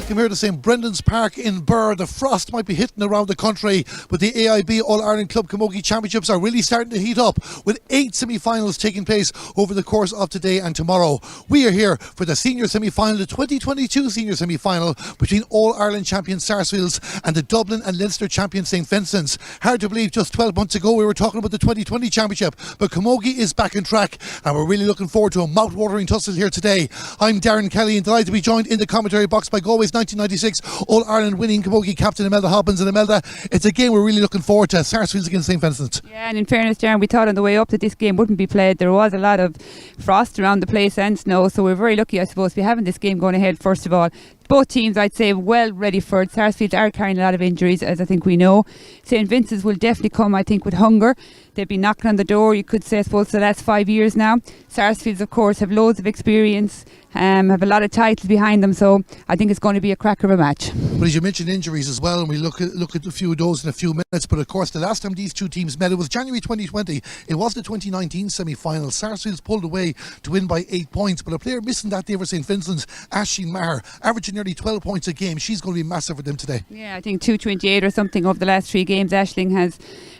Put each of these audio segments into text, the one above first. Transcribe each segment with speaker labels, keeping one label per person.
Speaker 1: welcome here to St Brendan's Park in Birr. The frost might be hitting around the country, but the AIB All-Ireland Club Camogie Championships are really starting to heat up, with 8 semi-finals taking place over the course of today and tomorrow. We are here for the senior semi-final, the 2022 senior semi-final between All-Ireland champion Sarsfields and the Dublin and Leinster champion St Vincent's. Hard to believe just 12 months ago we were talking about the 2020 championship, but Camogie is back on track and we're really looking forward to a mouth-watering tussle here today. I'm Darren Kelly and delighted to be joined in the commentary box by Galway's 1996 All-Ireland winning Camogie captain Imelda Hobbins. And Imelda, it's a game we're really looking forward to, Sarsfields against St Vincent.
Speaker 2: Yeah, and in fairness, Darren, we thought on the way up that this game wouldn't be played. There was a lot of frost around the place and snow, so we're very lucky, I suppose, to be having this game going ahead. First of all, both teams, I'd say, well ready for it. Sarsfields are carrying a lot of injuries, as I think we know. St Vincent's will definitely come, I think, with hunger. They've been knocking on the door, you could say, I suppose, for the last 5 years now. Sarsfields, of course, have loads of experience, have a lot of titles behind them, so I think it's going to be a cracker of a match.
Speaker 1: But as you mentioned, injuries as well, and we look at a few of those in a few minutes. But of course, the last time these two teams met, it was January 2020. It was the 2019 semi-final. Sarsfields pulled away to win by 8 points, but a player missing that day for St Vincent's, Aisling Maher, averaging nearly 12 points a game. She's going to be massive for them today.
Speaker 2: Yeah, I think 228 or something over the last 3 games Aisling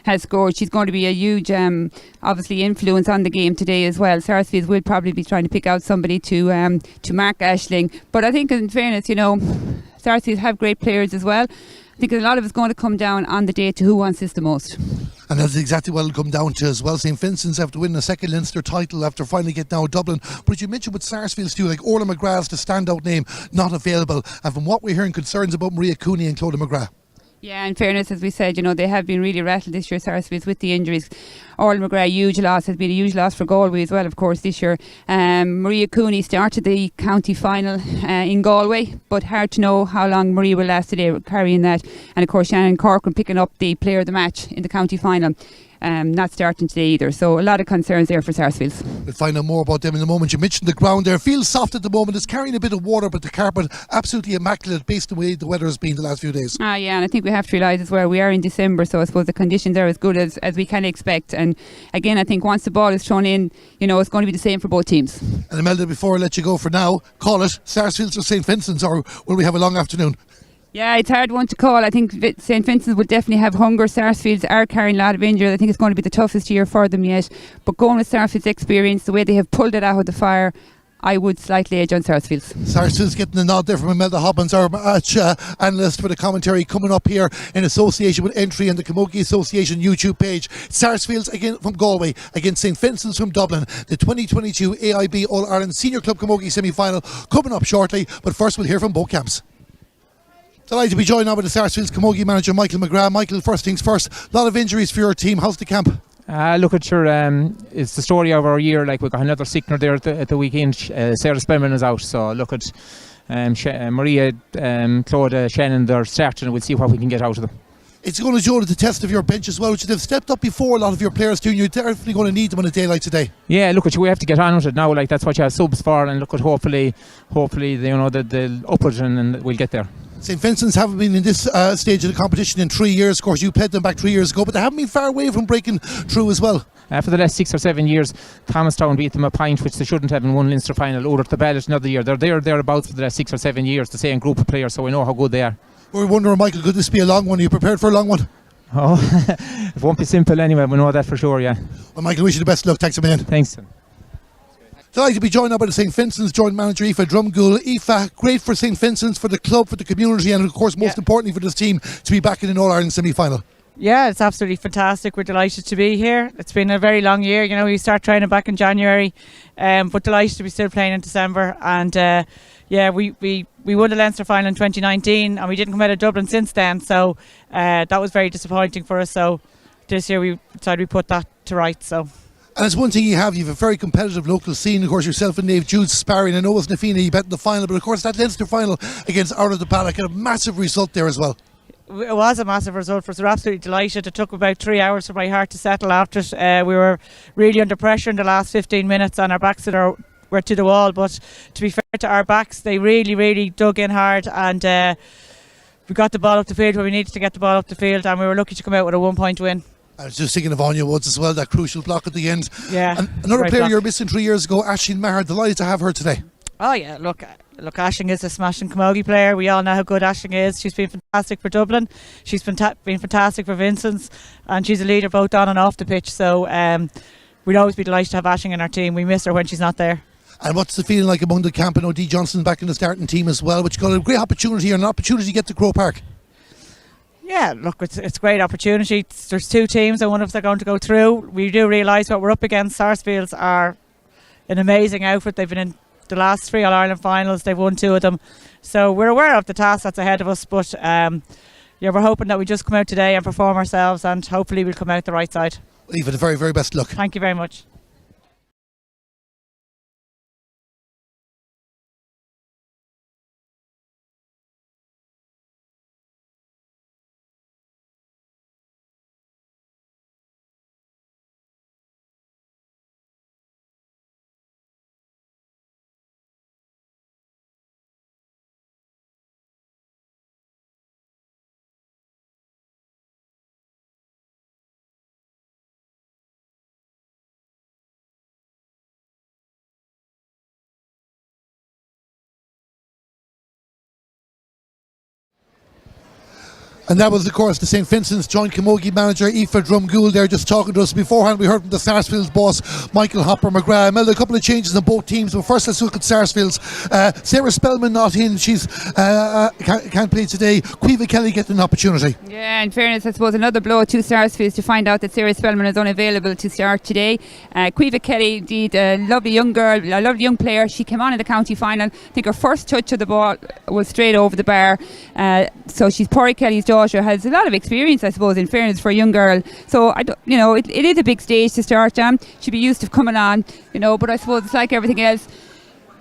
Speaker 2: has scored. She's going to be a huge, obviously, influence on the game today as well. Sarsfields will probably be trying to pick out somebody to mark Aisling. But I think, in fairness, Sarsfields have great players as well. I think a lot of it's going to come down on the day to who wants this the most.
Speaker 1: And that's exactly what it'll come down to as well. St Vincent's have to win a second Leinster title after finally getting out of Dublin. But as you mentioned with Sarsfields too, like Orla McGrath's the standout name, not available. And from what we're hearing, concerns about Maria Cooney and Clodagh McGrath.
Speaker 2: Yeah, in fairness, as we said, they have been really rattled this year, Sarsfields, with the injuries. Orla McGrath, huge loss, has been a huge loss for Galway as well, of course, this year. Maria Cooney started the county final in Galway, but hard to know how long Maria will last today carrying that. And of course, Shannon Corcoran picking up the player of the match in the county final. Not starting today either, so a lot of concerns there for Sarsfields.
Speaker 1: We'll find out more about them in a moment. You mentioned the ground there, feels soft at the moment, it's carrying a bit of water, but the carpet absolutely immaculate based on the way the weather has been the last few days.
Speaker 2: Yeah, and I think we have to realise as well, we are in December, so I suppose the conditions are as good as we can expect. And again, I think once the ball is thrown in, it's going to be the same for both teams.
Speaker 1: And Imelda, before I let you go for now, call it Sarsfields or St Vincent's, or will we have a long afternoon?
Speaker 2: Yeah, it's a hard one to call. I think St Vincent's will definitely have hunger. Sarsfields are carrying a lot of injuries. I think it's going to be the toughest year for them yet. But going with Sarsfields' experience, the way they have pulled it out of the fire, I would slightly edge on Sarsfields.
Speaker 1: Sarsfields getting a nod there from Imelda Hobbins, our match analyst for the commentary, coming up here in association with Entry and the Camogie Association YouTube page. Sarsfields again from Galway against St Vincent's from Dublin. The 2022 AIB All-Ireland Senior Club Camogie semi-final coming up shortly. But first we'll hear from both camps. Delighted to be joined now by the Sarsfields Camogie manager Michael McGrath. Michael, first things first, a lot of injuries for your team. How's the camp?
Speaker 3: Look at your, it's the story of our year. Like, we've got another sickener there at the weekend. Sarah Spellman is out, so look at Maria, Clodagh, Shannon, they're starting, and we'll see what we can get out of them.
Speaker 1: It's going to show the test of your bench as well, which they've stepped up before, a lot of your players too, and you're definitely going to need them on a day like today. Yeah,
Speaker 3: look at we have to get on with it now. Like, that's what you have subs for, and look at hopefully they'll up it and we'll get there.
Speaker 1: St Vincent's haven't been in this stage of the competition in 3 years. Of course, you played them back 3 years ago, but they haven't been far away from breaking through as well.
Speaker 3: For the last 6 or 7 years, Thomastown beat them a pint, which they shouldn't have in one Leinster final. Over the ballot another year. They're thereabouts for the last 6 or 7 years, the same group of players, so we know how good they are.
Speaker 1: We're wondering, Michael, could this be a long one? Are you prepared for a long one?
Speaker 3: Oh, it won't be simple anyway, we know that for sure, yeah.
Speaker 1: Well, Michael, wish you the best of luck. Thanks a million.
Speaker 3: Thanks.
Speaker 1: Delighted to be joined now by the St Vincent's joint manager Aoife Drumgoole. Aoife, great for St Vincent's, for the club, for the community, and of course most importantly for this team to be back in an All-Ireland semi-final.
Speaker 4: Yeah, it's absolutely fantastic. We're delighted to be here. It's been a very long year. We start training back in January, but delighted to be still playing in December. And we won the Leinster final in 2019, and we didn't come out of Dublin since then. So that was very disappointing for us. So this year we decided we put that to rights. So.
Speaker 1: And it's one thing you have a very competitive local scene. Of course, yourself and Nave Jude sparring. I know it was Nafina, you bet in the final, but of course that Leinster final against Out of the Paddock had a massive result there as well.
Speaker 4: It was a massive result for us. We're absolutely delighted. It took about 3 hours for my heart to settle after it. We were really under pressure in the last 15 minutes, and our backs were to the wall. But to be fair to our backs, they really, really dug in hard, and we got the ball up the field where we needed to get the ball up the field, and we were lucky to come out with a 1-point win.
Speaker 1: I was just thinking of Anya Woods as well, that crucial block at the end.
Speaker 4: Yeah.
Speaker 1: And another player you were missing 3 years ago, Aisling Maher, delighted to have her today.
Speaker 4: Oh yeah, look, look, Aisling is a smashing camogie player. We all know how good Aisling is. She's been fantastic for Dublin. She's been fantastic for Vincent, and she's a leader both on and off the pitch. So we'd always be delighted to have Aisling in our team. We miss her when she's not there.
Speaker 1: And what's the feeling like among the camp? And O.D. Johnson back in the starting team as well, which got a great opportunity, or an opportunity to get to Croke Park.
Speaker 4: Yeah, look, it's a great opportunity. There's 2 teams and one of us are going to go through. We do realise what we're up against. Sarsfields are an amazing outfit. They've been in the last 3 All-Ireland finals. They've won 2 of them. So we're aware of the task that's ahead of us, but we're hoping that we just come out today and perform ourselves, and hopefully we'll come out the right side.
Speaker 1: Eva, the very, very best luck.
Speaker 4: Thank you very much.
Speaker 1: And that was, of course, the St. Vincent's joint camogie manager, Aoife Drumgool, there just talking to us. Beforehand, we heard from the Sarsfield's boss, Michael Hopper McGrath. Melda, a couple of changes in both teams. But first, let's look at Sarsfield's. Sarah Spellman not in. She's can't play today. Quiva Kelly getting an opportunity.
Speaker 2: Yeah, in fairness, I suppose another blow to Sarsfield to find out that Sarah Spellman is unavailable to start today. Quiva Kelly, indeed, a lovely young girl, a lovely young player. She came on in the county final. I think her first touch of the ball was straight over the bar. So she's Porry Kelly's daughter, has a lot of experience, I suppose, in fairness, for a young girl. So it is a big stage to start on. She'd be used to coming on, but I suppose it's like everything else.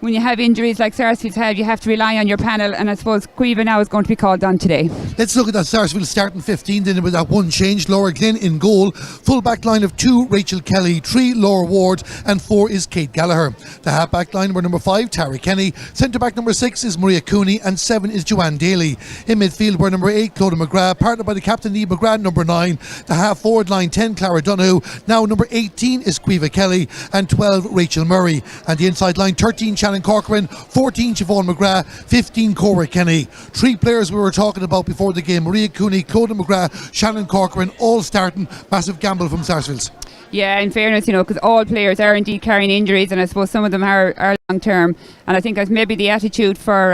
Speaker 2: When you have injuries like Sarsfield have, you have to rely on your panel, and I suppose Quiva now is going to be called on today.
Speaker 1: Let's look at that Sarsfield starting 15 then, with that one change. Laura Glynn in goal. Full back line of 2, Rachel Kelly, 3, Laura Ward, and 4 is Kate Gallagher. The half back line were number 5, Tara Kenny. Centre back number 6 is Maria Cooney, and 7 is Joanne Daly. In midfield were number 8, Clodagh McGrath, partnered by the captain Niamh McGrath, number 9. The half forward line 10, Clara Donoghue. Now number 18 is Quiva Kelly, and 12, Rachel Murray. And the inside line 13, Shannon Corcoran, 14, Siobhan McGrath, 15, Cora Kenny. 3 players we were talking about before the game: Maria Cooney, Clodagh McGrath, Shannon Corcoran, all starting. Massive gamble from Sarsfields.
Speaker 2: Yeah, in fairness, because all players are indeed carrying injuries, and I suppose some of them are long term. And I think that's maybe the attitude for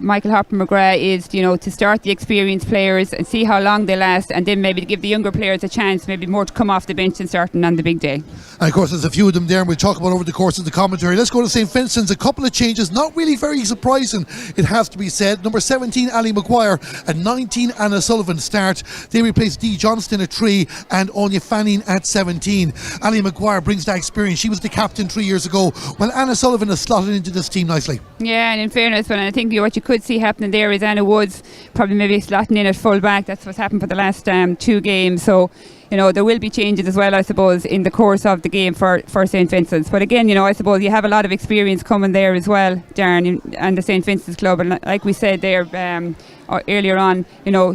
Speaker 2: Michael Hopper McGrath is, to start the experienced players and see how long they last, and then maybe to give the younger players a chance, maybe more to come off the bench and starting on the big day.
Speaker 1: And of course, there's a few of them there, and we'll talk about over the course of the commentary. Let's go to St. Vincent's. A couple of changes, not really very surprising, it has to be said. Number 17, Ali Maguire, and 19, Anna Sullivan start. They replace Dee Johnston at 3 and Anya Fanning at 17. Ali Maguire brings that experience. She was the captain 3 years ago, while Anna Sullivan has slotted into this team nicely.
Speaker 2: Yeah, and in fairness, well, I think what you could see happening there is Anna Woods probably maybe slotting in at full back. That's what's happened for the last 2 games. So there will be changes as well, I suppose, in the course of the game for St. Vincent's. But again, I suppose you have a lot of experience coming there as well, Darren, and the St. Vincent's club. And like we said there earlier on,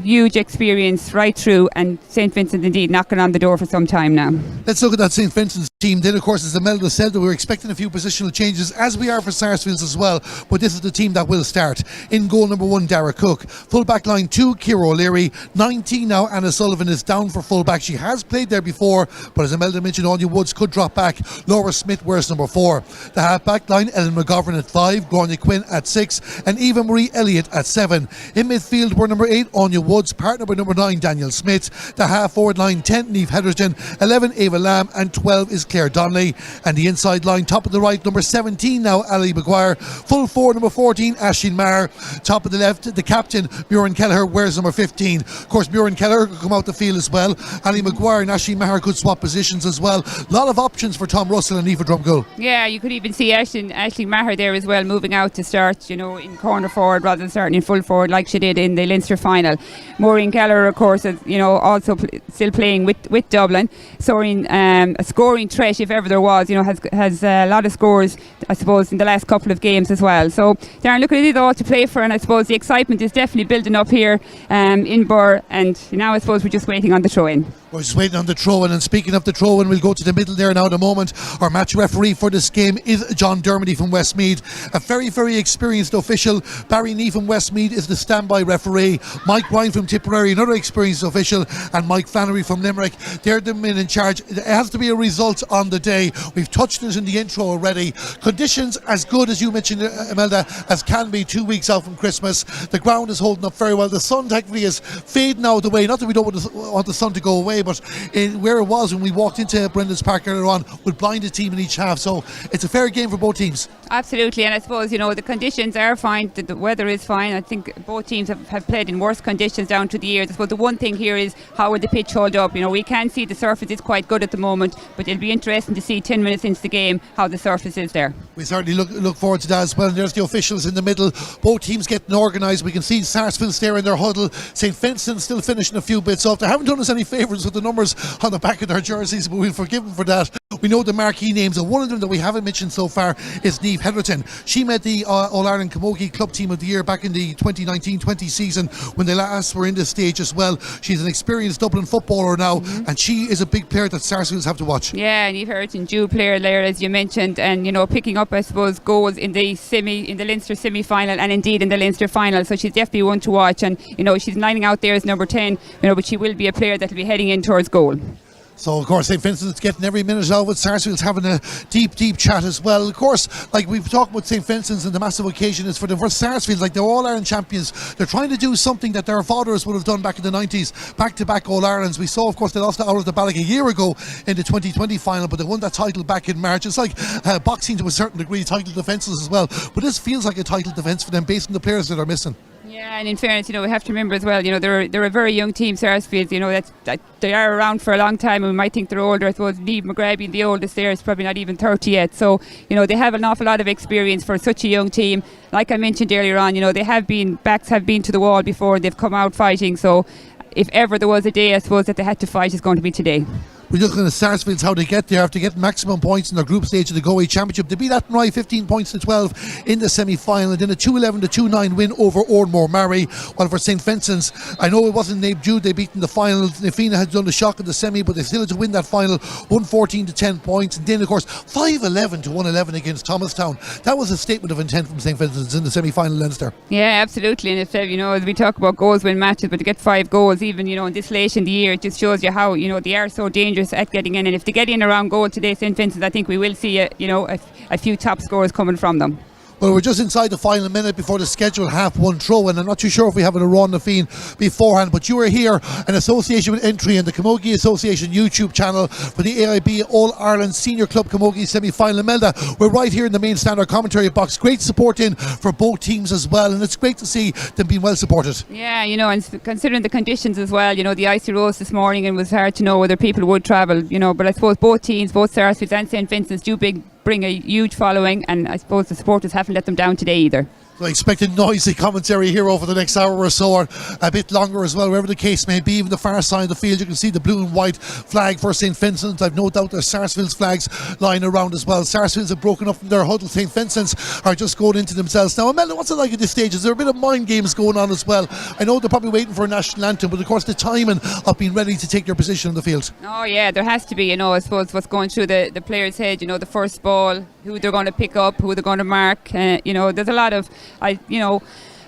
Speaker 2: huge experience right through, and St. Vincent indeed knocking on the door for some time now.
Speaker 1: Let's look at that St. Vincent's team. Then, of course, as Imelda said, that we're expecting a few positional changes, as we are for Sarsfields as well. But this is the team that will start. In goal, number 1, Dara Cook. Full back line 2, Ciara O'Leary. 19 now, Anna Sullivan is down for full back. She has played there before, but as Imelda mentioned, Anya Woods could drop back. Laura Smith wears number 4. The half back line, Ellen McGovern at 5, Gráinne Quinn at 6, and Eva Marie Elliott at 7. In midfield were number 8, Anya Woods, partnered by number 9, Daniel Smith. The half forward line 10, Niamh Hetherston, 11, Ava Lamb, and 12 is Claire Donnelly. And the inside line, top of the right, number 17 now, Ali Maguire. Full forward, number 14, Aisling Maher. Top of the left, the captain, Muireann Kelleher, wears number 15. Of course, Muireann Kelleher could come out the field as well. Ali Maguire and Aisling Maher could swap positions as well. A lot of options for Tom Russell and Aoife Drumgool. Yeah,
Speaker 2: you could even see Aisling Maher there as well, moving out to start, in corner forward rather than starting in full forward like she did in the Leinster final. Muireann Kelleher, of course, is, also still playing with Dublin. A scoring threat, if ever there was, has a lot of scores, I suppose, in the last couple of games as well. So, Darren, look, it is all to play for, and I suppose the excitement is definitely building up here in Birr, and now I suppose we're just waiting on the throw-in.
Speaker 1: We're just waiting on the throw-in, and speaking of the throw-in, we'll go to the middle there now in a moment. Our match referee for this game is John Dermody from Westmeath, a very, very experienced official. Barry Nee from Westmeath is the standby referee. Mike Ryan from Tipperary, another experienced official, and Mike Flannery from Limerick. They're the men in charge. It has to be a result on the day. We've touched it in the intro already. Conditions as good as you mentioned, Imelda, as can be 2 weeks out from Christmas. The ground is holding up very well. The sun technically is fading out of the way. Not that we don't want the sun to go away, but where it was when we walked into Brendan's Park earlier on, with blinded team in each half. So it's a fair game for both teams.
Speaker 2: Absolutely, and I suppose, the conditions are fine, the weather is fine. I think both teams have played in worse conditions down through the years. I suppose the one thing here is how will the pitch hold up. We can see the surface is quite good at the moment, but it'll be interesting to see 10 minutes into the game how the surface is there.
Speaker 1: We certainly look forward to that as well. And there's the officials in the middle, both teams getting organised. We can see Sarsfield there in their huddle. St Vincent still finishing a few bits off. They haven't done us any favours with the numbers on the back of their jerseys, but we'll forgive them for that. We know the marquee names, and one of them that we haven't mentioned so far is Niamh Heatherton. She made the All-Ireland Camogie Club Team of the Year back in the 2019-20 season when they last were in this stage as well. She's an experienced Dublin footballer now, and she is a big player that Sarsfields have to watch.
Speaker 2: Yeah, Niamh Heatherton, due player there, as you mentioned, and picking up, I suppose, goals in the Leinster semi-final and indeed in the Leinster final. So she's definitely one to watch, and she's lining out there as number 10. But she will be a player that will be heading in towards goal.
Speaker 1: So, of course, St Vincent's getting every minute out with Sarsfield's having a deep chat as well. Of course, like we've talked about St Vincent's, and the massive occasion is for the first Sarsfields, like they're All-Ireland champions. They're trying to do something that their fathers would have done back in the 90s, back-to-back All-Irelands. We saw, of course, they lost to Out of the Balloch a year ago in the 2020 final, but they won that title back in March. It's like boxing to a certain degree, title defences as well. But this feels like a title defence for them based on the players that are missing.
Speaker 2: Yeah, and in fairness, we have to remember as well, they're a very young team, Sarsfield, that they are around for a long time, and we might think they're older. I suppose Niamh McGrath being the oldest there is probably not even 30 yet. So, they have an awful lot of experience for such a young team. Like I mentioned earlier on, backs have been to the wall before, they've come out fighting. So, if ever there was a day, I suppose, that they had to fight, it's going to be today.
Speaker 1: We're looking at Sarsfields, how they get there after getting maximum points in their group stage of the Galway Championship. They beat Athenry 15 points to 12 in the semi-final, and then a 2-11 to 2-9 win over Ormore Mary. While for St Vincent's, I know it wasn't Nape Jude they beat in the final. Nafina had done the shock in the semi, but they still had to win that final, 114 to 10 points. And then, of course, 5-11 to 1-11 against Thomastown. That was a statement of intent from St Vincent's in the semi-final, Leinster.
Speaker 2: Yeah, absolutely. And if, as we talk about goals win matches, but to get 5 goals, even, in this late in the year, it just shows you how, they are so dangerous at getting in. And if they get in around goal today, St Vincent's, I think we will see a few top scores coming from them.
Speaker 1: Well, we're just inside the final minute before the scheduled half-one throw, and I'm not too sure if we have a Ron Nafeen beforehand, but you are here in association with Entry and the Camogie Association YouTube channel for the AIB All-Ireland Senior Club Camogie semi-final. Imelda, we're right here in the main standard commentary box. Great support in for both teams as well, and it's great to see them being well supported.
Speaker 2: Yeah, and considering the conditions as well, the icy roads this morning, and it was hard to know whether people would travel, but I suppose both teams, both Sarsfields and St Vincent's, do bring a huge following, and I suppose the supporters haven't let them down today either.
Speaker 1: So I expect noisy commentary here over the next hour or so, or a bit longer as well, wherever the case may be. Even the far side of the field, you can see the blue and white flag for St Vincent's. I've no doubt there's Sarsfield's flags lying around as well. Sarsfields have broken up from their huddle. St Vincent's are just going into themselves now. Imelda, what's it like at this stage? Is there a bit of mind games going on as well? I know they're probably waiting for a national anthem, but of course the timing of being ready to take their position on the field.
Speaker 2: Oh yeah, there has to be. I suppose what's going through the player's head. The first ball, who they're going to pick up, who they're going to mark. There's a lot of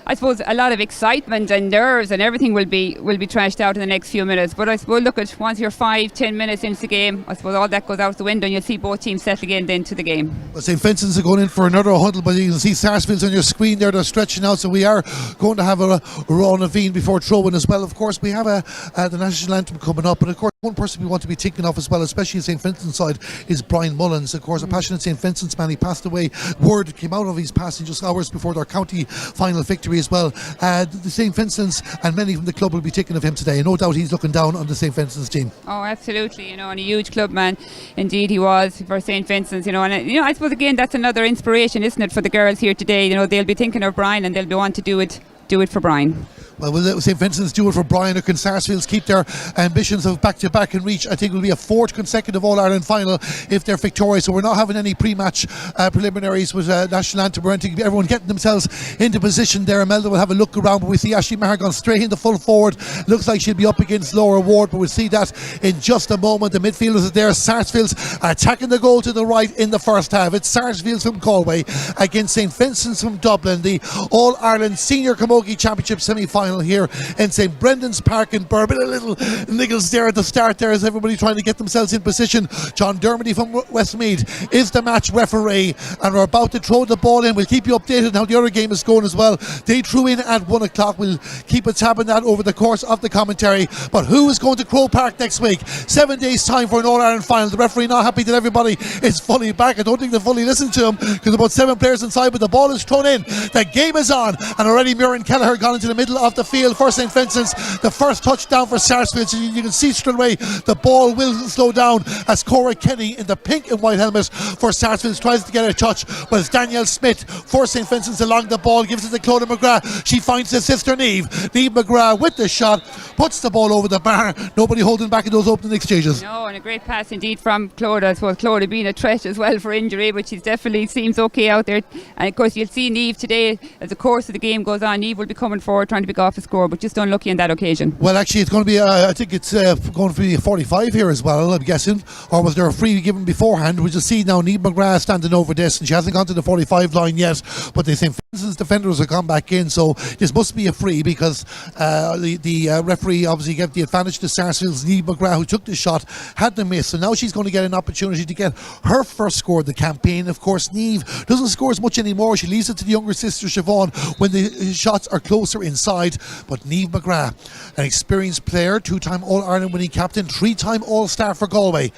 Speaker 2: I suppose a lot of excitement and nerves and everything will be trashed out in the next few minutes. But I suppose look at once you're 5-10 minutes into the game, I suppose all that goes out the window and you'll see both teams settling into the game.
Speaker 1: Well, St Vincent's are going in for another huddle, but you can see Sarsfield's on your screen there, they're stretching out, so we are going to have a Ron Naveen before throw-in as well. Of course, we have the national anthem coming up, but of course one person we want to be thinking of as well, especially in St Vincent's side, is Brian Mullins. Of course, a passionate St Vincent's man. He passed away. Word came out of his passing just hours before their county final victory as well. The St Vincent's and many from the club will be thinking of him today, and no doubt he's looking down on the St Vincent's team.
Speaker 2: Oh, absolutely, and a huge club man indeed he was for St Vincent's, and I suppose again that's another inspiration, isn't it, for the girls here today. They'll be thinking of Brian and they'll be wanting to do it for Brian.
Speaker 1: Well, will St. Vincent's do it for Brian, or can Sarsfields keep their ambitions of back-to-back and reach, I think it will be a 4th consecutive All-Ireland final if they're victorious. So we're not having any pre-match preliminaries with national anthem or anything. Everyone getting themselves into position there. Imelda will have a look around, but we see Ashley Maher gone straight into full forward. Looks like she'll be up against Laura Ward, but we'll see that in just a moment. The midfielders are there. Sarsfields attacking the goal to the right in the first half. It's Sarsfields from Galway against St. Vincent's from Dublin, the All-Ireland Senior Camogie Championship semi-final here in St. Brendan's Park in Burr. But a little niggles there at the start there as everybody trying to get themselves in position. John Dermody from Westmeath is the match referee, and we're about to throw the ball in. We'll keep you updated on how the other game is going as well. They threw in at 1 o'clock. We'll keep a tab on that over the course of the commentary. But who is going to Croke Park next week? 7 days time for an All-Ireland final. The referee not happy that everybody is fully back. I don't think they fully listened to him because about 7 players inside, but the ball is thrown in. The game is on, and already Muireann Kelleher gone into the middle of the field for St. Vincent's. The first touchdown for Sarsfield. So you can see straight away the ball will slow down as Cora Kenny in the pink and white helmet for Sarsfield tries to get a touch, but it's Danielle Smith for St. Vincent's along the ball, gives it to Clodagh McGrath. She finds his sister Niamh McGrath with the shot, puts the ball over the bar. Nobody holding back in those opening exchanges.
Speaker 2: No, and a great pass indeed from Clodagh. I suppose Clodagh being a threat as well for injury, but she definitely seems okay out there. And of course you'll see Niamh today as the course of the game goes on. Niamh will be coming forward trying to pick off a score, but just unlucky on that occasion.
Speaker 1: Well, actually it's going to be I think it's going to be a 45 here as well, I'm guessing, or was there a free given beforehand? We'll just see now. Niamh McGrath standing over this, and she hasn't gone to the 45 line yet, but the St. Vincent's defenders have gone back in, so this must be a free because the referee obviously gave the advantage to Sarsfield's Niamh McGrath, who took the shot, had the miss, so now she's going to get an opportunity to get her first score of the campaign. Of course Niamh doesn't score as much anymore. She leaves it to the younger sister Siobhan when the shots are closer inside. But Niamh McGrath, an experienced player, 2-time All-Ireland winning captain, 3-time All-Star for Galway,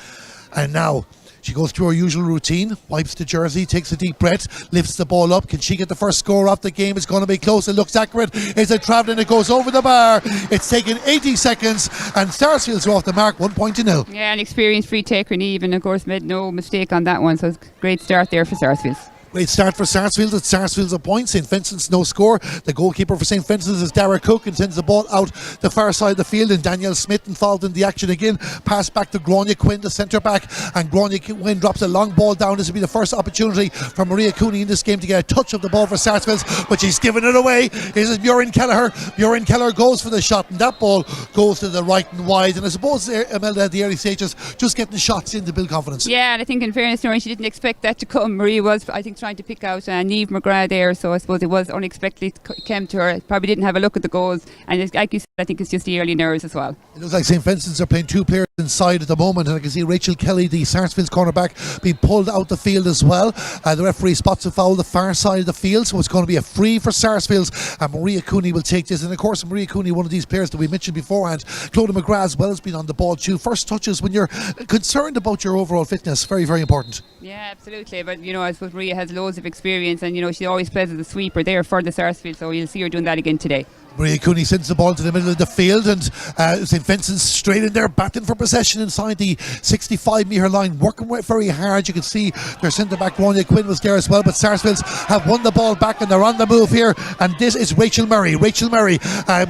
Speaker 1: and now she goes through her usual routine, wipes the jersey, takes a deep breath, lifts the ball up. Can she get the first score off the game? It's going to be close. It looks accurate. Is it travelling? It goes over the bar. It's taken 80 seconds, and Sarsfields are off the mark, 1-0.
Speaker 2: Yeah, an experienced free taker, Niamh, and of course made no mistake on that one. So it's a great start there for Sarsfields.
Speaker 1: Great start for Sarsfield. It's Sarsfield's a point. St. Vincent's no score. The goalkeeper for St. Vincent's is Dara Cook and sends the ball out the far side of the field, and Danielle Smith involved in the action again. Pass back to Gráinne Quinn, the centre back, and Gráinne Quinn drops a long ball down. This will be the first opportunity for Maria Cooney in this game to get a touch of the ball for Sarsfield, but she's given it away. This is Muireann Kelleher. Muireann Kelleher goes for the shot, and that ball goes to the right and wide. And I suppose Imelda at the early stages just getting the shots in to build confidence.
Speaker 2: Yeah, and I think in fairness, Noreen, she didn't expect that to come. Maria was, I think, trying to pick out Niamh McGrath there, so I suppose it was unexpectedly came to her. Probably didn't have a look at the goals, and like you said, I think it's just the early nerves as well.
Speaker 1: It looks like St. Vincent's are playing 2 players inside at the moment, and I can see Rachel Kelly, the Sarsfield's cornerback, being pulled out the field as well. The referee spots a foul the far side of the field, so it's going to be a free for Sarsfield's, and Maria Cooney will take this. And of course Maria Cooney, one of these players that we mentioned beforehand, Clodagh McGrath as well, has been on the ball too. First touches when you're concerned about your overall fitness, very, very important.
Speaker 2: Yeah, absolutely. But you know, I suppose Maria has loads of experience, and you know, she always plays as a sweeper there for the Sarsfield, so you'll see her doing that again today.
Speaker 1: Maria Cooney sends the ball to the middle of the field, and St. Vincent's straight in there, batting for possession inside the 65-metre line, working very hard. You can see their centre-back Gráinne Quinn was there as well, but Sarsfields have won the ball back and they're on the move here, and this is Rachel Murray. Rachel Murray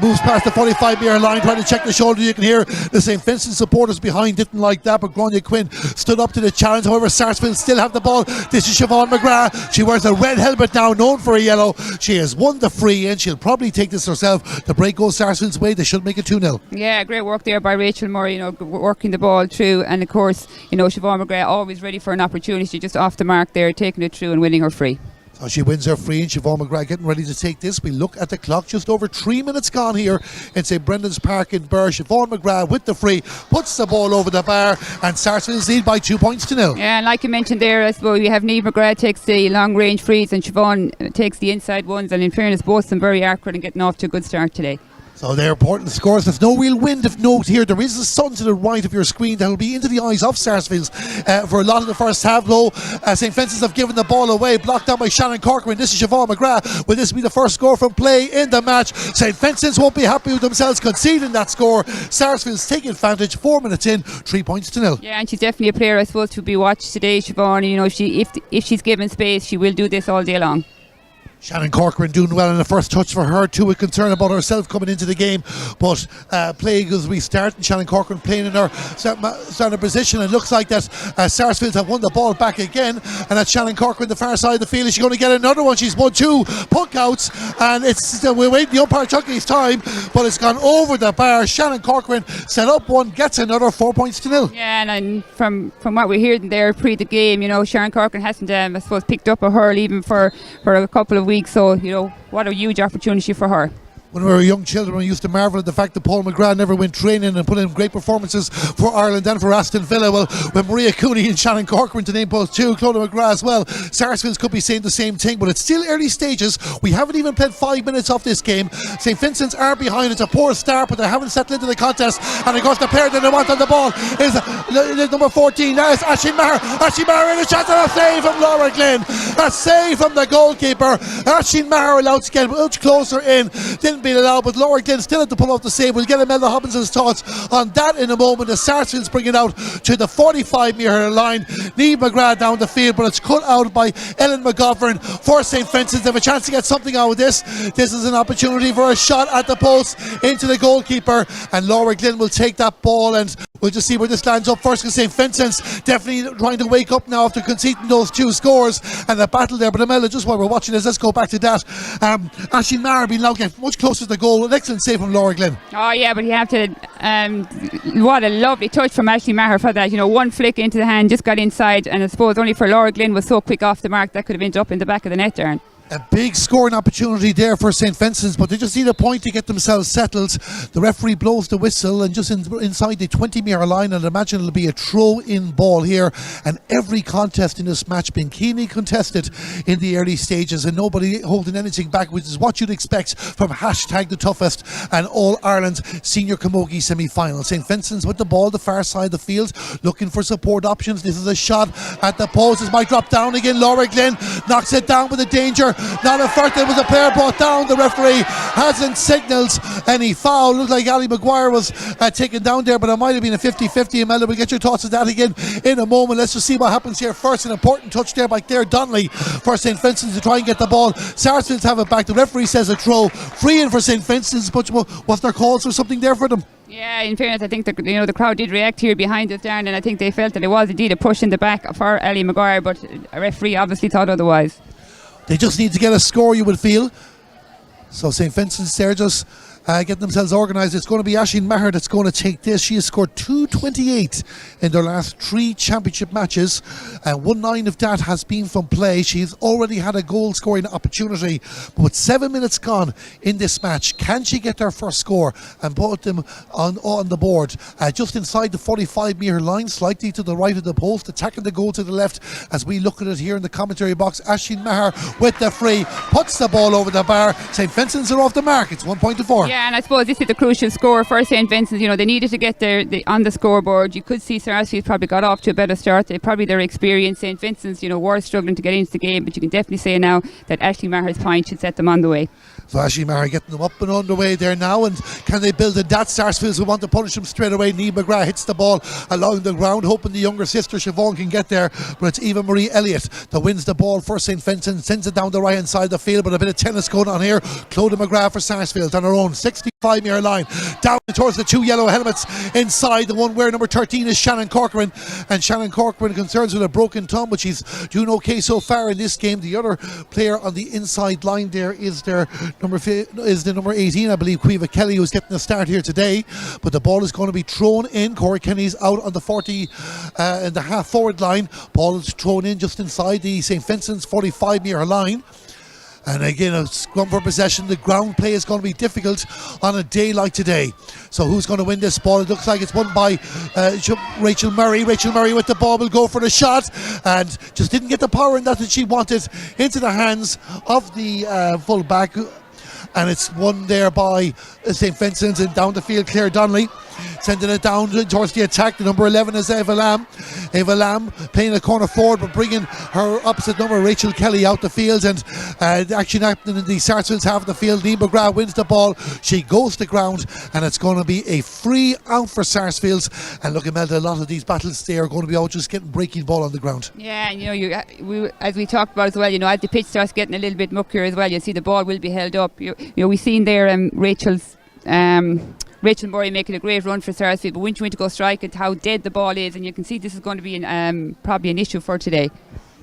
Speaker 1: moves past the 45-metre line, trying to check the shoulder. You can hear the St. Vincent supporters behind didn't like that, but Gráinne Quinn stood up to the challenge. However, Sarsfield still have the ball. This is Siobhan McGrath. She wears a red helmet now, known for a yellow. She has won the free, and she'll probably take this herself. The break goes Sarsfield's way. They should make it 2-0.
Speaker 2: Yeah, great work there by Rachel Murray, you know, working the ball through, and of course, you know, Siobhan McGrath always ready for an opportunity, just off the mark there, taking it through and winning her free.
Speaker 1: So she wins her free, and Siobhan McGrath getting ready to take this. We look at the clock, just over 3 minutes gone here in St. Brendan's Park in Burr. Siobhan McGrath with the free, puts the ball over the bar, and Sarsfields lead by 2 points to 0.
Speaker 2: Yeah, and like you mentioned there, I suppose we have Niamh McGrath takes the long range frees, and Siobhan takes the inside ones, and in fairness, both of them very accurate and getting off to a good start today.
Speaker 1: So they're important scores. There's no real wind of note here. There is the sun to the right of your screen that will be into the eyes of Sarsfields for a lot of the first half. Though St. Vincent's have given the ball away, blocked down by Shannon Corcoran. This is Siobhan McGrath. Will this be the first score from play in the match? St. Vincent's won't be happy with themselves conceding that score. Sarsfields take advantage. 4 minutes in, 3 points to 0.
Speaker 2: Yeah, and she's definitely a player, I suppose, to be watched today, Siobhan. You know, if she's given space, she will do this all day long.
Speaker 1: Shannon Corcoran doing well in the first touch for her too, with concern about herself coming into the game, but playing as we start, and Shannon Corcoran playing in her starting position, and looks like that Sarsfield have won the ball back again, and that's Shannon Corcoran the far side of the field. Is she going to get another one? She's won 2 puck outs, and it's we're waiting the umpire took his time, but it's gone over the bar. Shannon Corcoran set up one, gets another, 4 points to 0.
Speaker 2: Yeah, and from what we're hearing there pre the game, Sharon Corcoran hasn't, I suppose, picked up a hurl even for a couple of weeks, so what a huge opportunity for her.
Speaker 1: When we were young children, we used to marvel at the fact that Paul McGrath never went training and put in great performances for Ireland and for Aston Villa. Well, when Maria Cooney and Shannon Corcoran, to name both two, Clodagh McGrath as well, Sarsfields could be saying the same thing, but it's still early stages. We haven't even played 5 minutes of this game. St. Vincent's are behind. It's a poor start, but they haven't settled into the contest. And of course, the player that they want on the ball is number 14. Now it's Aisling Maher. Aisling Maher in a shot, and a save from Laura Glynn. A save from the goalkeeper. Aisling Maher allowed to get much closer in. Didn't beat it out, but Laura Glynn still had to pull off the save. We'll get Imelda Hobbinson's thoughts on that in a moment. The Sarsfields bring it out to the 45-metre line. Niamh McGrath down the field, but it's cut out by Ellen McGovern for St. Vincent's. They have a chance to get something out of this. This is an opportunity for a shot at the post into the goalkeeper, and Laura Glynn will take that ball, and we'll just see where this lands up first, because St. Vincent's definitely trying to wake up now after conceding those 2 scores and the battle there. But Imelda, just while we're watching this, let's go back to that. Aisling Maher being now getting much closer to the goal. An excellent save from Laura Glynn.
Speaker 2: Oh yeah, but you have to what a lovely touch from Aisling Maher for that. One flick into the hand, just got inside, and I suppose only for Laura Glynn was so quick off the mark that could have ended up in the back of the net, Darren.
Speaker 1: A big scoring opportunity there for St. Vincent's, but they just need a point to get themselves settled. The referee blows the whistle, and just inside the 20-metre line, and I imagine it'll be a throw-in ball here. And every contest in this match been keenly contested in the early stages, and nobody holding anything back, which is what you'd expect from #the toughest and All Ireland Senior Camogie semi-final. St. Vincent's with the ball, the far side of the field, looking for support options. This is a shot at the post. This might drop down again. Laura Glynn knocks it down with a danger. Not a first, there was a player brought down. The referee hasn't signalled any foul. Looked like Ali Maguire was taken down there, but it might have been a 50-50. Imelda, we'll get your thoughts on that again in a moment. Let's just see what happens here first. An important touch there by Claire Donnelly for St. Vincent's to try and get the ball. Sarsfields have it back. The referee says a throw. Free in for St. Vincent's, but was there calls or something there for them?
Speaker 2: Yeah, in fairness, I think the crowd did react here behind us, Darren, and I think they felt that it was indeed a push in the back for Ali Maguire, but a referee obviously thought otherwise.
Speaker 1: They just need to get a score, you would feel. So St. Vincent's there just getting themselves organised. It's going to be Aisling Maher that's going to take this. She has scored 228 in their last 3 championship matches, and 1-9 of that has been from play. She's already had a goal scoring opportunity, but with 7 minutes gone in this match, can she get their first score and put them on the board just inside the 45-metre line, slightly to the right of the post, attacking the goal to the left? As we look at it here in the commentary box, Aisling Maher with the free puts the ball over the bar. St. Vincent's are off the mark. It's 1 point to 4.
Speaker 2: Yeah, and I suppose this is the crucial score for St. Vincent's. They needed to get on the scoreboard. You could see Sarsfield probably got off to a better start. Probably their experience. St. Vincent's, were struggling to get into the game, but you can definitely say now that Aisling Maher's point should set them on the way.
Speaker 1: So Aisling Maher getting them up and underway there now, and can they build it? That Sarsfields will want to punish them straight away. Niamh McGrath hits the ball along the ground, hoping the younger sister Siobhan can get there, but it's Eva Marie Elliott that wins the ball for St. Vincent, sends it down the right hand side of the field, but a bit of tennis going on here. Clodagh McGrath for Sarsfield on her own 65-metre line, down towards the 2 yellow helmets inside. The one where number 13 is Shannon Corcoran, and Shannon Corcoran concerns with a broken thumb, but she's doing okay so far in this game. The other player on the inside line there is the number 18, I believe, Caoimhe Kelly, who's getting the start here today, but the ball is going to be thrown in. Corey Kenny's out on the 40 in the half forward line. Ball is thrown in just inside the St. Vincent's 45-metre line. And again, a scrum for possession. The ground play is going to be difficult on a day like today. So who's going to win this ball? It looks like it's won by Rachel Murray. Rachel Murray with the ball will go for the shot, and just didn't get the power in that she wanted into the hands of the full back. And it's won there by St. Vincent's, and down the field Claire Donnelly. sending it down towards the attack. The number 11 is Eva Lamb. Eva Lamb playing a corner forward, but bringing her opposite number, Rachel Kelly, out the field. And action happening in the Sarsfield's half of the field. Lee McGrath wins the ball. She goes to ground, and it's going to be a free out for Sarsfields. And look, Imelda, a lot of these battles today are going to be out just getting breaking ball on the ground.
Speaker 2: Yeah, and as we talked about as well, as the pitch starts getting a little bit muckier as well, you'll see the ball will be held up. We've seen there Rachel Murray making a great run for Sarsfield, but when she went to go strike it, how dead the ball is, and you can see this is going to be probably an issue for today.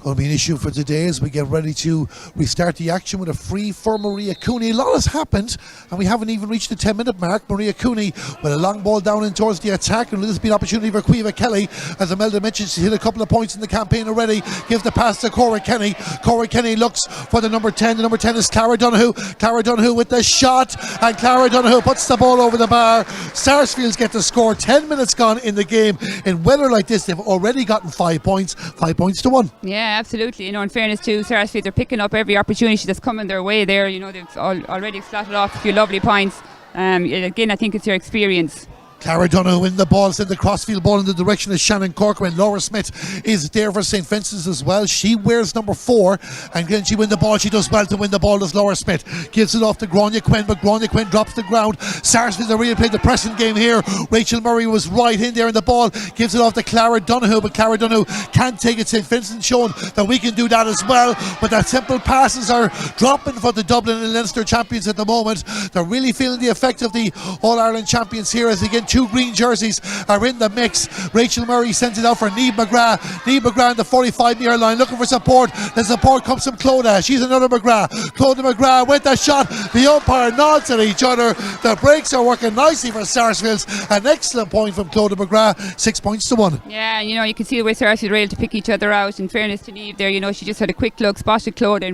Speaker 1: Going to be an issue for today as we get ready to restart the action with a free for Maria Cooney. A lot has happened, and we haven't even reached the 10-minute mark. Maria Cooney with a long ball down in towards the attack, and this will be an opportunity for Quiva Kelly. As Imelda mentioned, she's hit a couple of points in the campaign already. Gives the pass to Cora Kenny. Cora Kenny looks for the number 10. The number 10 is Clara Donoghue. Clara Donoghue with the shot, and Clara Donoghue puts the ball over the bar. Sarsfields get the score. 10 minutes gone in the game. In weather like this, they've already gotten 5 points. 5 points to 1.
Speaker 2: Yeah, absolutely. In fairness to Sarsfield, they're picking up every opportunity that's coming their way there. They've already slotted off a few lovely points. Again, I think it's their experience.
Speaker 1: Clara Donoghue in the ball, send the crossfield ball in the direction of Shannon Corcoran. Laura Smith is there for St. Vincent's as well. She wears number 4, and can she win the ball? She does well to win the ball, does Laura Smith. Gives it off to Grania Quinn, but Grania Quinn drops the ground. Sarsfield are really playing the pressing game here. Rachel Murray was right in there in the ball, gives it off to Clara Donoghue, but Clara Donoghue can't take it. St. Vincent showing that we can do that as well, but that simple passes are dropping for the Dublin and Leinster champions at the moment. They're really feeling the effect of the All-Ireland champions here as again 2 green jerseys are in the mix. Rachel Murray sends it out for Niamh McGrath. Niamh McGrath in the 45-metre line looking for support. The support comes from Clodagh. She's another McGrath. Clodagh McGrath with the shot. The umpire nods at each other. The breaks are working nicely for Sarsfields. An excellent point from Clodagh McGrath. 6 points to 1.
Speaker 2: Yeah, you can see the way Sarsfield were able to pick each other out. In fairness to Niamh there, she just had a quick look, spotted Clodagh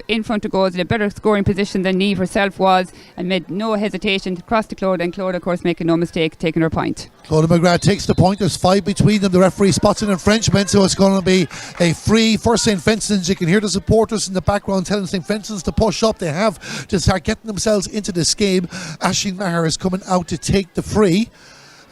Speaker 2: in front of goals in a better scoring position than Niamh herself was, and made no hesitation to cross to Clodagh, and Clodagh of course making no mistake taking her point.
Speaker 1: Clodagh McGrath takes the point. There's 5 between them. The referee spots an infringement, so it's going to be a free for St. Vincent's. You can hear the supporters in the background telling St. Vincent's to push up. They have to start getting themselves into this game. Aisling Maher is coming out to take the free,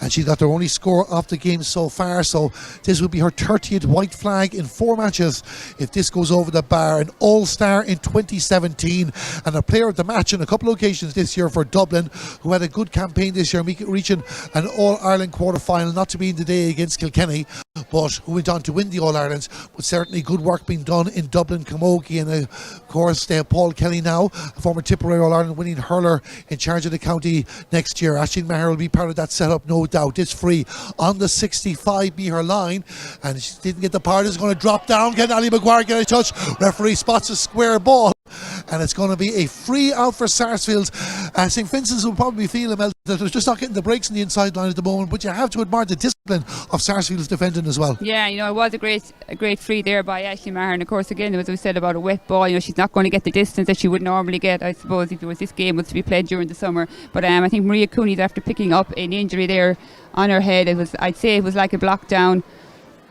Speaker 1: and she got their only score off the game so far, so this will be her 30th white flag in 4 matches if this goes over the bar. An all-star in 2017 and a player of the match on a couple of occasions this year for Dublin, who had a good campaign this year, reaching an All-Ireland quarter-final, not to be in the day against Kilkenny, but who went on to win the All-Irelands. But certainly good work being done in Dublin, Camogie, and of course they have Paul Kelly now, a former Tipperary All-Ireland winning hurler, in charge of the county next year. Aisling Maher will be part of that setup, no doubt. It's free on the 65-metre line, and she didn't get the part. It's going to drop down. Can Ali Maguire get a touch? Referee spots a square ball, and it's going to be a free out for Sarsfield. St. Vincent's will probably feel that they're just not getting the breaks in the inside line at the moment, but you have to admire the discipline of Sarsfield's defending as well.
Speaker 2: Yeah, it was a great free there by Aisling Maher, and of course again, as we said about a wet ball, she's not going to get the distance that she would normally get, I suppose, if this game was to be played during the summer. But I think Maria Cooney's after picking up an injury there on her head. I'd say it was like a block down,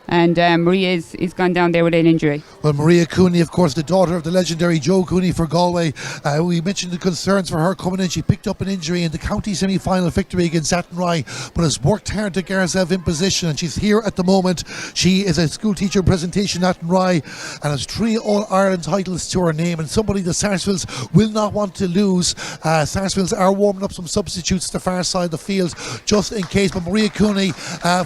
Speaker 2: and Maria is gone down there with an injury.
Speaker 1: Well, Maria Cooney, of course, the daughter of the legendary Joe Cooney for Galway. We mentioned the concerns for her coming in. She picked up an injury in the county semi-final victory against Athenry, but has worked hard to get herself in position, and she's here at the moment. She is a school teacher presentation at Athenry and has 3 All-Ireland titles to her name, and somebody the Sarsfields will not want to lose. Sarsfields are warming up some substitutes to the far side of the field just in case, but Maria Cooney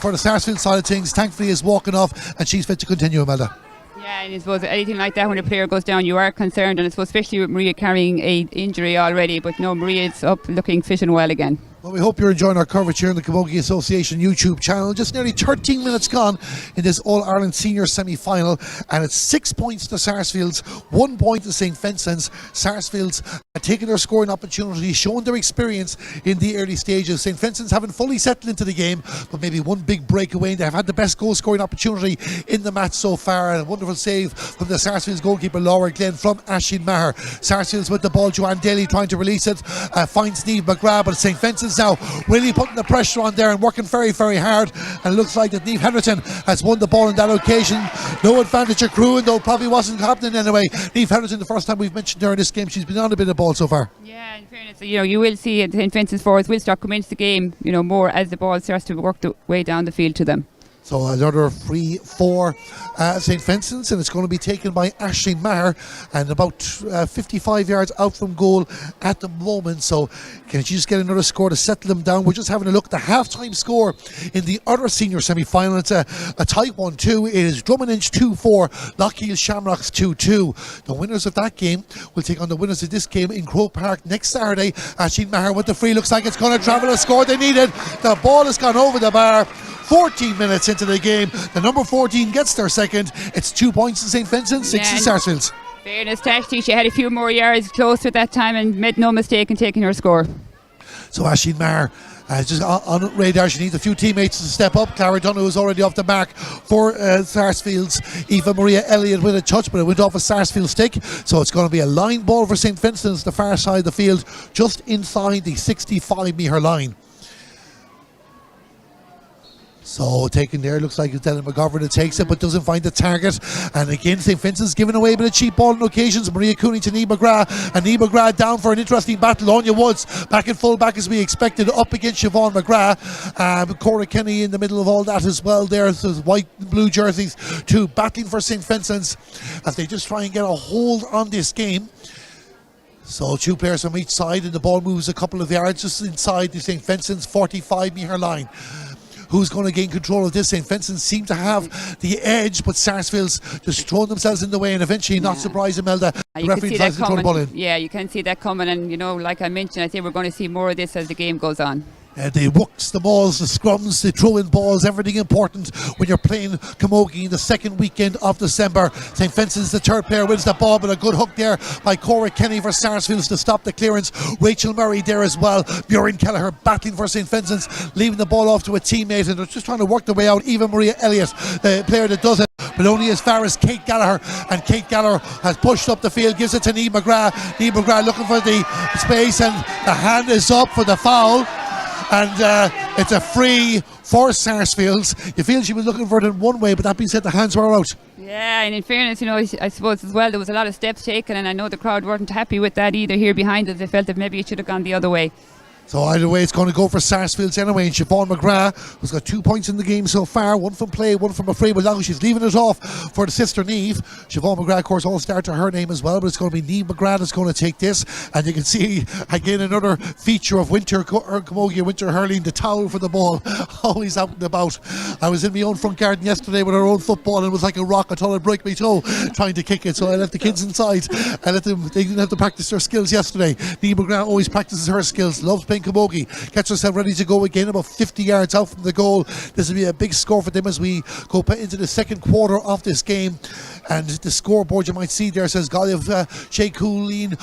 Speaker 1: for the Sarsfield side of things thankfully is walking off, and she's fit to continue, Imelda.
Speaker 2: Yeah, and I suppose anything like that when a player goes down, you are concerned, and I suppose especially with Maria carrying an injury already, but no, Maria is up looking fit and well again.
Speaker 1: Well, we hope you're enjoying our coverage here on the Camogie Association YouTube channel. Just nearly 13 minutes gone in this All-Ireland Senior semi-final, and it's 6 points to Sarsfield's, 1 point to St. Vincent's. Sarsfield's are taking their scoring opportunity, showing their experience in the early stages. St. Vincent's haven't fully settled into the game, but maybe one big breakaway. They have had the best goal-scoring opportunity in the match so far, and a wonderful save from the Sarsfield's goalkeeper Laura Glenn from Aisling Maher. Sarsfield's with the ball, Joanne Daly trying to release it, finds Niamh McGrath, but St. Vincent's now really putting the pressure on there and working very, very hard, and it looks like that Niamh Henderson has won the ball on that occasion. No advantage accruing, though probably wasn't happening anyway. Niamh Henderson, the first time we've mentioned her in this game, she's been on a bit of ball ball so far.
Speaker 2: Yeah, in fairness, you will see St. Vincent's forwards will start coming into the game, more as the ball starts to work the way down the field to them.
Speaker 1: So another free for St. Vincent's, and it's going to be taken by Aisling Maher, and about 55 yards out from goal at the moment. So can she just get another score to settle them down? We're just having a look at the half-time score in the other senior semi-final. It's a tight 1-2. It is Drummond-Inch 2-4, Lockheed Shamrocks 2-2. The winners of that game will take on the winners of this game in Croke Park next Saturday. Aisling Maher with the free, looks like it's going to travel a score they needed. The ball has gone over the bar. 14 minutes into the game, the number 14 gets their second. It's 2 points to St. Vincent, 6 to Sarsfield.
Speaker 2: Fairness, Tashti, she had a few more yards closer at that time and made no mistake in taking her score.
Speaker 1: So Aisling Maher just on radar. She needs a few teammates to step up. Clara Donoghue is already off the mark for Sarsfield's Eva Maria Elliott with a touch, but it went off a Sarsfield stick. So it's going to be a line ball for St. Vincent's, the far side of the field, just inside the 65-metre line. So taken there, looks like it's Ellen McGovern that takes it but doesn't find the target. And again, St. Vincent's giving away a bit of cheap ball on occasions. Maria Cooney to Niamh McGrath, and Niamh McGrath down for an interesting battle. Anya Woods back in full back as we expected, up against Siobhan McGrath. Cora Kenny in the middle of all that as well there. So white and blue jerseys, two battling for St. Vincent's as they just try and get a hold on this game. So two players from each side, and the ball moves a couple of yards just inside the St. Vincent's 45-metre line. Who's going to gain control of this? St. Vincent seem to have the edge, but Sarsfield's just throwing themselves in the way, and eventually, not surprised, Imelda, the referee decides to throw the ball in.
Speaker 2: Yeah, you can see that coming, and like I mentioned, I think we're going to see more of this as the game goes on.
Speaker 1: The wooks, the balls, the scrums, the throw-in balls, everything important when you're playing Camogie in the second weekend of December. St. Vincent's the third player, wins the ball, but a good hook there by Cora Kenny for Sarsfields to stop the clearance. Rachel Murray there as well. Bjorn Kelleher battling for St. Vincent's, leaving the ball off to a teammate, and they're just trying to work their way out. Eva Maria Elliott, the player that does it, but only as far as Kate Gallagher, and Kate Gallagher has pushed up the field, gives it to Niamh McGrath. Niamh McGrath looking for the space, and the hand is up for the foul. And it's a free for Sarsfields. You feel she was looking for it in one way, but that being said, the hands were out.
Speaker 2: Yeah, and in fairness, I suppose as well, there was a lot of steps taken, and I know the crowd weren't happy with that either here behind us. They felt that maybe it should have gone the other way.
Speaker 1: So either way, it's going to go for Sarsfields anyway. And Siobhan McGrath, who's got 2 points in the game so far, one from play, one from a free, but now she's leaving it off for the sister Niamh. Siobhan McGrath, of course, all star to her name as well, but it's going to be Niamh McGrath that's going to take this. And you can see again another feature of winter camogie, winter hurling, the towel for the ball, always out and about. I was in my own front garden yesterday with our own football, and it was like a rock. I thought I'd break my toe trying to kick it, so I left the kids inside. I let them. They didn't have to practice their skills yesterday. Niamh McGrath always practices her skills, loves playing camogie. Gets herself ready to go again, about 50 yards out from the goal. This will be a big score for them as we go into the second quarter of this game. And the scoreboard you might see there says Galway Shea Cooleen,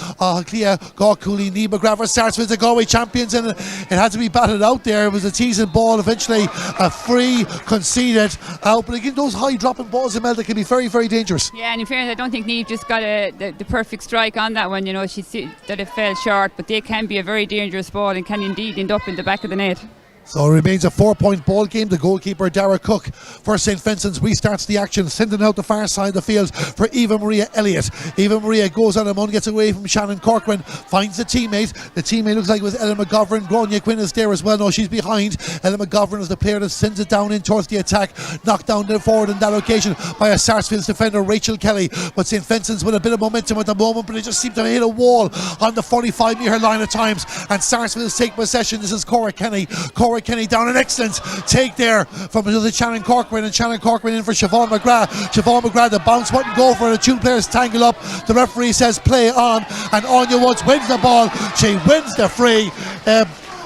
Speaker 1: Clea Gaw Cooleen, Niamh McGrath for Sarsfield, the Galway champions, and it had to be batted out there. It was a teasing ball, eventually a free conceded out. But again, those high dropping balls, Imelda, can be very, very dangerous.
Speaker 2: Yeah, and in fairness, I don't think Niamh just got the perfect strike on that one. That it fell short, but they can be a very dangerous ball and can indeed end up in the back of the net.
Speaker 1: So it remains a 4-point ball game. The goalkeeper, Dara Cook, for St. Vincent's, restarts the action, sending out the far side of the field for Eva Maria Elliott. Eva Maria goes on a run, gets away from Shannon Corcoran, finds the teammate. The teammate looks like it was Ellen McGovern. Gronya Quinn is there as well. No, she's behind. Ellen McGovern is the player that sends it down in towards the attack. Knocked down forward on that occasion by a Sarsfield's defender, Rachel Kelly. But St. Vincent's with a bit of momentum at the moment, but they just seem to hit a wall on the 45-metre line at times. And Sarsfield's take possession. This is Cora Kenny. Cora Kenny down, an excellent take there from the Shannon Corcoran, and Shannon Corcoran in for Siobhan McGrath. Siobhan McGrath, the bounce wouldn't go for it. The two players tangle up. The referee says play on, and Anya Woods wins the ball. She wins the free.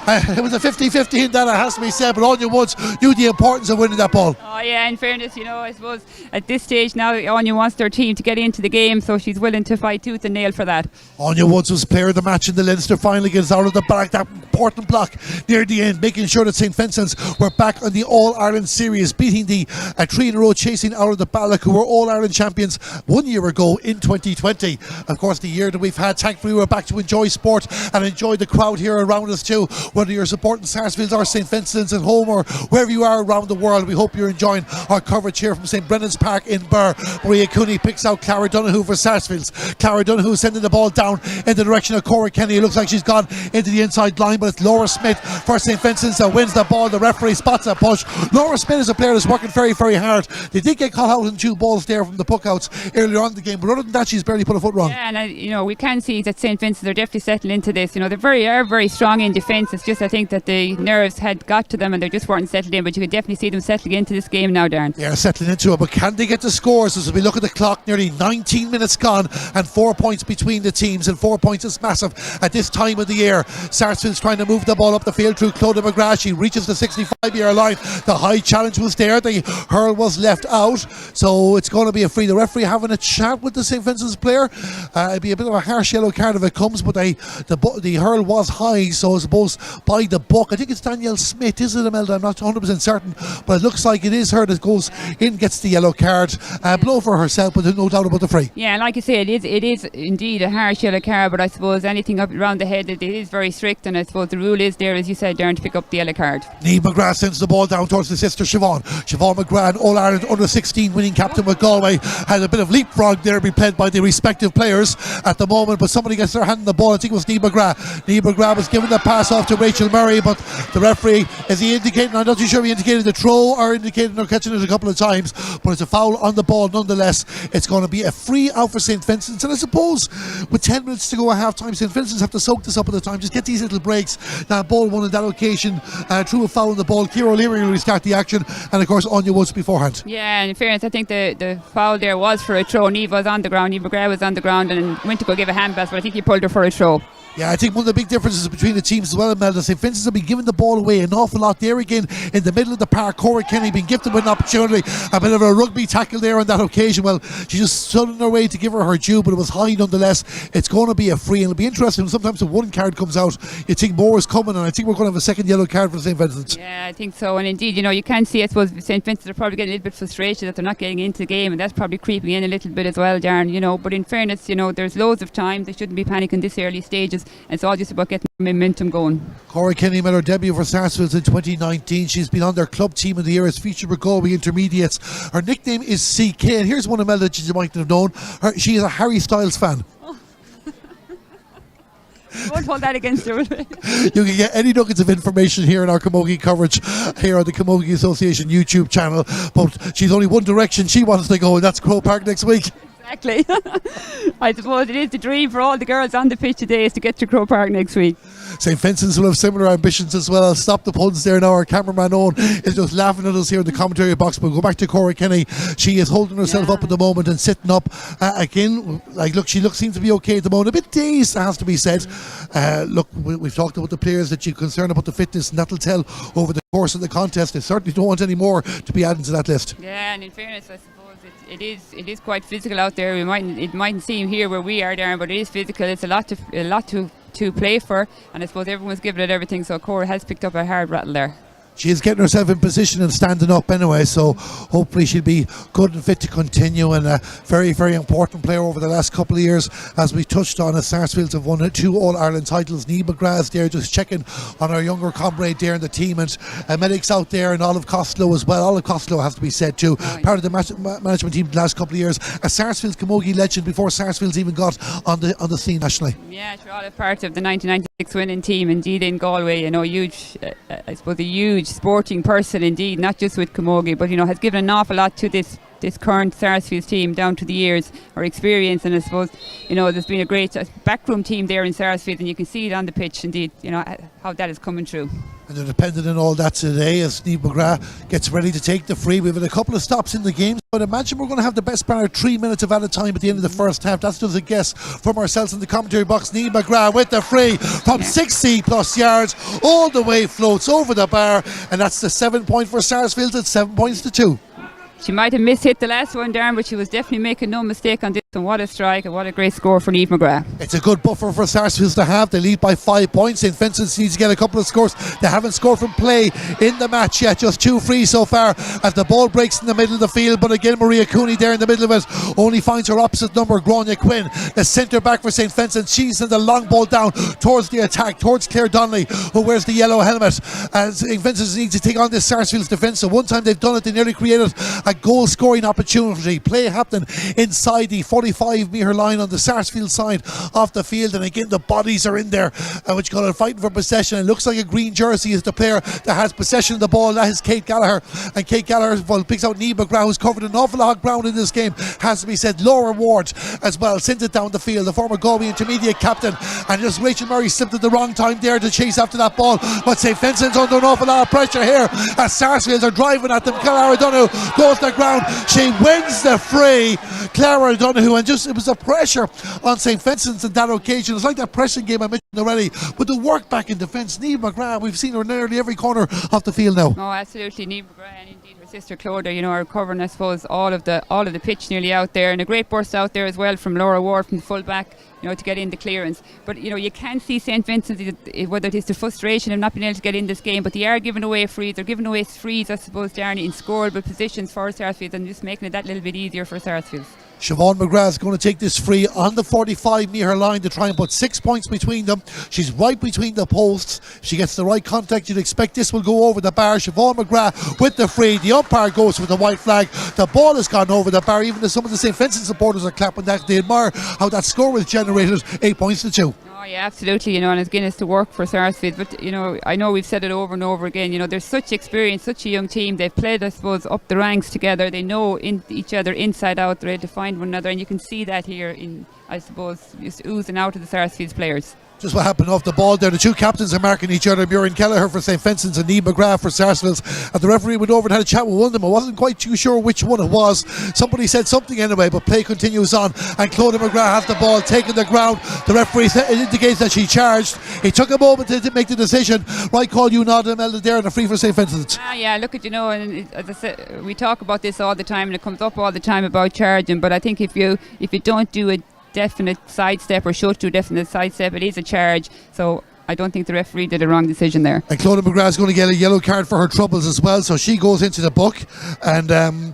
Speaker 1: It was a 50-50 in that, it has to be said, but Anya Woods knew the importance of winning that ball.
Speaker 2: Oh yeah, in fairness, I suppose at this stage now Anya wants their team to get into the game, so she's willing to fight tooth and nail for that.
Speaker 1: Anya Woods was player of the match in the Leinster final, gets out of the back, that important block near the end, making sure that St. Vincent's were back on the All-Ireland series, beating the 3 in a row chasing out of the Balloch, who were All-Ireland champions 1 year ago in 2020. Of course, the year that we've had, thankfully we're back to enjoy sport and enjoy the crowd here around us too. whether you're supporting Sarsfield or St. Vincent's at home or wherever you are around the world. We hope you're enjoying our coverage here from St. Brennan's Park in Burr. Maria Cooney picks out Clara Donoghue for Sarsfields. Clara Donoghue sending the ball down in the direction of Cora Kenny. It looks like she's gone into the inside line, but it's Laura Smith for St. Vincent's that wins the ball. The referee spots a push. Laura Smith is a player that's working very, very hard. They did get caught out in 2 balls there from the puckouts earlier on in the game, but other than that, she's barely put a foot wrong.
Speaker 2: Yeah, and we can see that St. Vincent's are definitely settling into this. They are very strong in defence. It's just I think that the nerves had got to them and they just weren't settled in. But you could definitely see them settling into this game now, Darren.
Speaker 1: Yeah, settling into it. But can they get the scores? As we look at the clock, nearly 19 minutes gone and 4 points between the teams, and 4 points is massive at this time of the year. Sarsfield's trying to move the ball up the field through Clodagh McGrath. She reaches the 65-yard line. The high challenge was there. The hurl was left out, so it's going to be a free. The referee having a chat with the St. Vincent's player. It'd be a bit of a harsh yellow card if it comes, but the hurl was high, so I suppose by the book, I think it's Danielle Smith, is it, Imelda? I'm not 100% certain, but it looks like it is her that goes in, gets the yellow card. Blow for herself, but there's no doubt about the free.
Speaker 2: Yeah, like you say, it is indeed a harsh yellow card, but I suppose anything up around the head, it is very strict, and I suppose the rule is there, as you said, Darren, to pick up the yellow card.
Speaker 1: Niamh McGrath sends the ball down towards the sister Siobhan. Siobhan McGrath, All-Ireland under-16 winning captain with Galway, had a bit of leapfrog there being played by the respective players at the moment, but somebody gets their hand on the ball. I think it was Niamh McGrath. Niamh McGrath was giving the pass off to Rachel Murray, but the referee, is he indicating, I'm not too sure if he indicated the throw or indicated no catching it a couple of times, but it's a foul on the ball nonetheless. It's going to be a free out for St. Vincent's, and I suppose with 10 minutes to go at half time, St. Vincent's have to soak this up at the time, just get these little breaks. Now ball won on that occasion through a foul on the ball. Ciara O'Leary will restart the action, and of course Anya Woods beforehand.
Speaker 2: Yeah, and in fairness, I think the foul there was for a throw. Niamh was on the ground, Niamh McGrath was on the ground and went to go give a hand pass, but I think he pulled her for a throw.
Speaker 1: Yeah, I think one of the big differences between the teams as well, Imelda, St. Vincent's have been giving the ball away an awful lot there again in the middle of the park. Cora Kenny being gifted with an opportunity, a bit of a rugby tackle there on that occasion. Well, she just stood in her way to give her due, but it was high nonetheless. It's going to be a free, and it'll be interesting. Sometimes if one card comes out, you think more is coming, and I think we're going to have a second yellow card for St. Vincent's.
Speaker 2: Yeah, I think so, and indeed, you can see, I suppose, St. Vincent's are probably getting a little bit frustrated that they're not getting into the game, and that's probably creeping in a little bit as well, Darren, but in fairness, there's loads of time. They shouldn't be panicking this early stages. It's all just about getting momentum going.
Speaker 1: Cora Kenny made her debut for Sarsfield in 2019. She's been on their club team of the year as featured with Galway Intermediates. Her nickname is CK, and here's one of Imelda that you might have known. She is a Harry Styles fan.
Speaker 2: Won't hold that against her.
Speaker 1: You can get any nuggets of information here in our Camogie coverage here on the Camogie Association YouTube channel, but she's only one direction she wants to go, and that's Croke Park next week.
Speaker 2: Exactly. I suppose it is the dream for all the girls on the pitch today is to get to Croke Park next week.
Speaker 1: St. Vincent's will have similar ambitions as well. I'll stop the puns there now. Our cameraman Owen is just laughing at us here in the commentary box, but we'll go back to Cora Kenny. She is holding herself up at the moment and sitting up again. She seems to be okay at the moment. A bit dazed, has to be said. We've talked about the players that you're concerned about the fitness, and that'll tell over the course of the contest. They certainly don't want any more to be added to that list.
Speaker 2: Yeah, and in fairness, I suppose it is quite physical out there. It mightn't seem here where we are, Darren, but it is physical. It's a lot to play for, and I suppose everyone's giving it everything, so Cora has picked up a hard rattle there.
Speaker 1: She is getting herself in position and standing up anyway, so hopefully she'll be good and fit to continue, and a very, very important player over the last couple of years. As we touched on, Sarsfields have won 2 All-Ireland titles. Niamh McGrath there just checking on our younger comrade there in the team, and medics out there, and Olive Costello as well. Olive Costello has to be said too, part of the management team the last couple of years. A Sarsfields Camogie legend before Sarsfields even got on the scene nationally.
Speaker 2: Yeah, sure, Olive part of the 1996 winning team indeed in Galway. Huge, I suppose a huge sporting person indeed, not just with Camogie, but has given an awful lot to this current Sarsfields team down to the years or experience, and I suppose there's been a great backroom team there in Sarsfield, and you can see it on the pitch indeed, how that is coming through.
Speaker 1: And they're dependent on all that today as Niamh McGrath gets ready to take the free. We've had a couple of stops in the game, but imagine we're going to have the best part of 3 minutes of added time at the end of the first half. That's just a guess from ourselves in the commentary box. Niamh McGrath with the free from 60 plus yards, all the way floats over the bar, and that's the 7 point for Sarsfield at 7 points to 2.
Speaker 2: She might have mishit the last one, Darren, but she was definitely making no mistake on this and what a strike and what a great score for Niamh McGrath.
Speaker 1: It's a good buffer for Sarsfield to have. They lead by 5 points. St. Vincent's needs to get a couple of scores. They haven't scored from play in the match yet. Just 2 free so far as the ball breaks in the middle of the field. But again, Maria Cooney there in the middle of it only finds her opposite number, Grania Quinn, the centre back for St. Vincent. She's in the long ball down towards the attack, towards Claire Donnelly, who wears the yellow helmet. And St. Vincent needs to take on this Sarsfield's defence. So one time they've done it, they nearly created a goal scoring opportunity. Play happening inside the 45 metre line on the Sarsfield side of the field, and again the bodies are in there, which are fighting for possession. It looks like a green jersey is the player that has possession of the ball. That is Kate Gallagher, and Kate Gallagher picks out Niamh McGrath, who's covered an awful lot of ground in this game, has to be said. Laura Ward as well sends it down the field, the former Galway intermediate captain, and just Rachel Murray slipped at the wrong time there to chase after that ball. But St. Vincent's under an awful lot of pressure here as Sarsfield are driving at them. Clara O'Donoghue goes to the ground, she wins the free, Clara O'Donoghue, and just it was a pressure on St. Vincent's on that occasion. It's like that pressing game I mentioned already, but the work back in defence. Niamh McGrath, we've seen her in nearly every corner of the field now.
Speaker 2: Oh, absolutely. Niamh McGrath and indeed her sister Clodagh, are covering, I suppose, all of the pitch nearly out there, and a great burst out there as well from Laura Ward from the full back, to get in the clearance. But you can see St. Vincent, whether it is the frustration of not being able to get in this game, but they are giving away frees. They're giving away frees, I suppose, Darren, in scoreable positions for Sarsfield, and just making it that little bit easier for Sarsfield.
Speaker 1: Siobhan McGrath is going to take this free on the 45 metre line to try and put 6 points between them. She's right between the posts. If she gets the right contact, you'd expect this will go over the bar. Siobhan McGrath with the free. The umpire goes for the white flag. The ball has gone over the bar. Even though some of the St. Vincent supporters are clapping that, they admire how that score was generated. 8 points to 2.
Speaker 2: Oh yeah, absolutely, and it's Guinness to work for Sarsfield, but I know we've said it over and over again, there's such experience, such a young team. They've played, I suppose, up the ranks together. They know each other inside out. They're able to find one another, and you can see that here in, I suppose, just oozing out of the Sarsfield's players.
Speaker 1: Just what happened off the ball there. The two captains are marking each other. Muireann Kelleher for St. Vincent's and Niamh McGrath for Sarsfields. And the referee went over and had a chat with one of them. I wasn't quite too sure which one it was. Somebody said something anyway, but play continues on. And Clodagh McGrath has the ball taking the ground. The referee indicates that she charged. He took a moment to make the decision. Right call, you nod Imelda there, and a free for St. Vincent's.
Speaker 2: Yeah, look at, and as I said, we talk about this all the time, and it comes up all the time about charging. But I think if you don't do it, definite sidestep or should do definite sidestep, it is a charge. So I don't think the referee did a wrong decision there.
Speaker 1: And Clodagh McGrath is going to get a yellow card for her troubles as well, so she goes into the book. And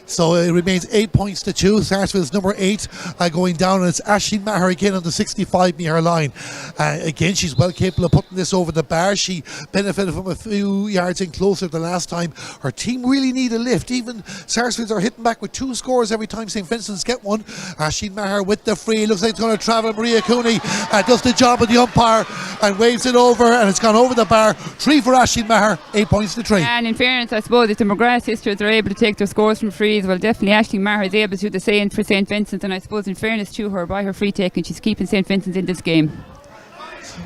Speaker 1: so it remains 8 points to 2. Sarsfield's number 8 going down, and it's Aisling Maher again on the 65 metre line. Again, she's well capable of putting this over the bar. She benefited from a few yards in closer the last time. Her team really need a lift. Even Sarsfields are hitting back with 2 scores every time St. Vincent's get one. Aisling Maher with the free. Looks like it's going to travel. Maria Cooney does the job of the umpire and waves it over, and it's gone over the bar. 3 for Aisling Maher, 8 points to 3.
Speaker 2: And in fairness, I suppose if the McGrath sisters are able to take their scores from frees, well, definitely Aisling Maher is able to do the same for St. Vincent, and I suppose in fairness to her, by her free taking, she's keeping St. Vincent in this game.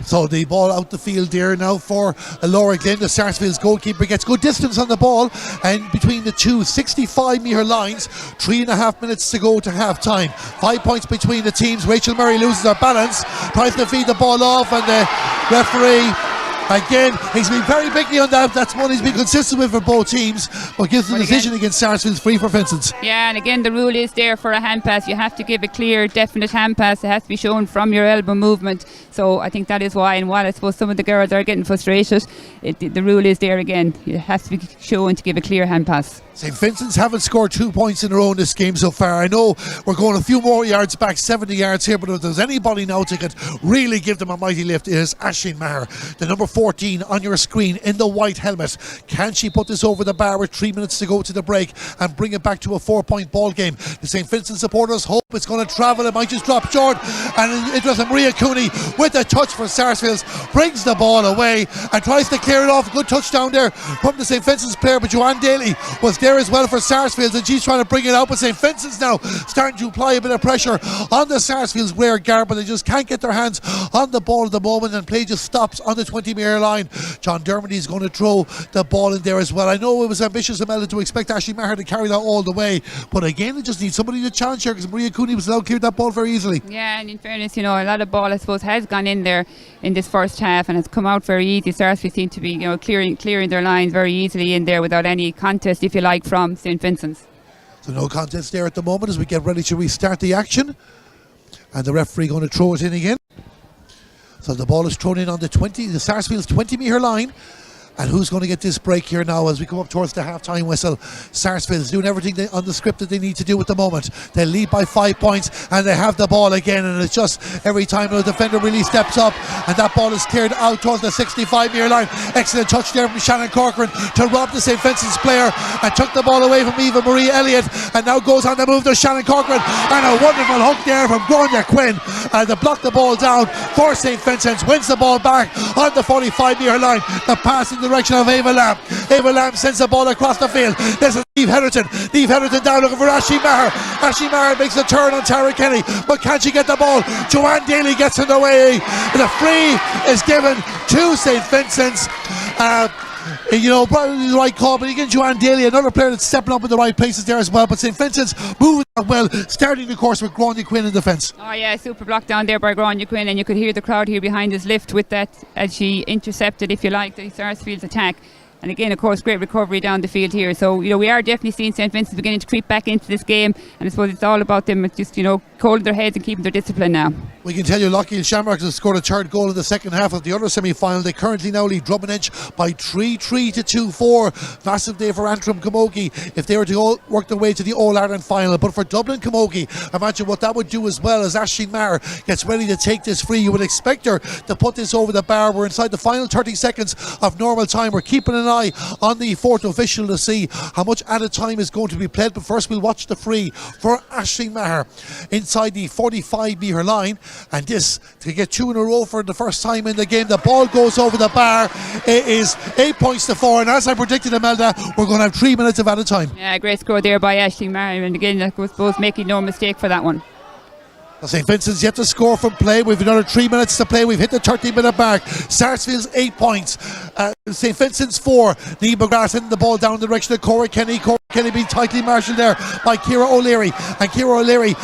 Speaker 1: So the ball out the field there now for Laura Glynn. The Sarsfield's goalkeeper gets good distance on the ball, and between the two 65 metre lines, 3.5 minutes to go to half time. 5 points between the teams. Rachel Murray loses her balance, tries to feed the ball off, and the referee again, he's been very bigly on that. That's one he's been consistent with for both teams, but gives the decision against Sarsfield's free for Vincent.
Speaker 2: Yeah, and again, the rule is there for a hand pass. You have to give a clear, definite hand pass. It has to be shown from your elbow movement. So I think that is why, and while I suppose some of the girls are getting frustrated, the rule is there again. It has to be shown to give a clear hand pass.
Speaker 1: St. Vincent's haven't scored 2 points in a row in this game so far. I know we're going a few more yards back, 70 yards here, but if there's anybody now to could really give them a mighty lift, it is Aisling Maher, the number 14 on your screen in the white helmet. Can she put this over the bar with 3 minutes to go to the break and bring it back to a 4-point ball game? The St. Vincent supporters hope it's going to travel. It might just drop short, and it was Maria Cooney with a touch for Sarsfields, brings the ball away and tries to clear it off. Good touchdown there from the St. Vincent's player, but Joanne Daly was there as well for Sarsfields, and she's trying to bring it out, but St. Vincent's now starting to apply a bit of pressure on the Sarsfields rear guard, but they just can't get their hands on the ball at the moment, and play just stops on the 20 metre line. John Dermody is going to throw the ball in there as well. I know it was ambitious of Ella to expect Aisling Maher to carry that all the way, but again, it just needs somebody to challenge her, because Maria Cooney was allowed to clear that ball very easily.
Speaker 2: Yeah, and in fairness, a lot of ball, I suppose, has gone in there in this first half and has come out very easy. Sarsfield seem to be clearing their lines very easily in there without any contest, if you like, from St. Vincent's.
Speaker 1: So no contest there at the moment as we get ready to restart the action. And the referee going to throw it in again. So the ball is thrown in on the Sarsfield's 20-metre line. And who's going to get this break here now as we come up towards the half-time whistle? Sarsfield's doing everything on the script that they need to do at the moment. They lead by 5 points and they have the ball again, and it's just every time the defender really steps up and that ball is cleared out towards the 65-metre line. Excellent touch there from Shannon Corcoran to rob the St. Vincent's player and took the ball away from Eva Marie Elliott, and now goes on the move to Shannon Corcoran, and a wonderful hook there from Gordon Quinn to block the ball down for St. Vincent's. Wins the ball back on the 45-metre line. The pass in the direction of Ava Lamb. Ava Lamb sends the ball across the field. This is Eve Heatherton. Eve Heatherton down looking for Ashley Maher. Ashley Maher makes a turn on Tara Kenny, but can she get the ball? Joanne Daly gets in the way. The free is given to St. Vincent's. Probably the right call, but again, Joanne Daly, another player that's stepping up in the right places there as well. But St. Vincent's moving well, starting the course with Gráinne Quinn in defence.
Speaker 2: Oh yeah, super block down there by Gráinne Quinn, and you could hear the crowd here behind us lift with that as she intercepted, if you like, the Sarsfield's attack. And again, of course, great recovery down the field here. So, we are definitely seeing St. Vincent's beginning to creep back into this game. And I suppose it's all about them just, holding their heads and keeping their discipline now.
Speaker 1: We can tell you Lockheed Shamrocks has scored a third goal in the second half of the other semi-final. They currently now lead Drummondedge by 3-3 to 2-4. Massive day for Antrim Camogie if they were to work their way to the All-Ireland final. But for Dublin Camogie, imagine what that would do as well as Aisling Maher gets ready to take this free. You would expect her to put this over the bar. We're inside the final 30 seconds of normal time. We're keeping an eye on the fourth official to see how much added time is going to be played. But first we'll watch the free for Aisling Maher inside the 45-metre line. And this to get 2 in a row for the first time in the game. The ball goes over the bar. It is 8 points to 4, and as I predicted, Imelda, we're going to have 3 minutes of added time.
Speaker 2: Yeah, great score there by Aisling Maher, and again, I suppose making no mistake for that one.
Speaker 1: St. Vincent's yet to score from play. We've another 3 minutes to play. We've hit the 30-minute mark. Sarsfield's 8 points. St. Vincent's 4. Niamh McGrath sending the ball down the direction of Cora Kenny. Cora Kenny being tightly marshalled there by Ciara O'Leary. And Ciara O'Leary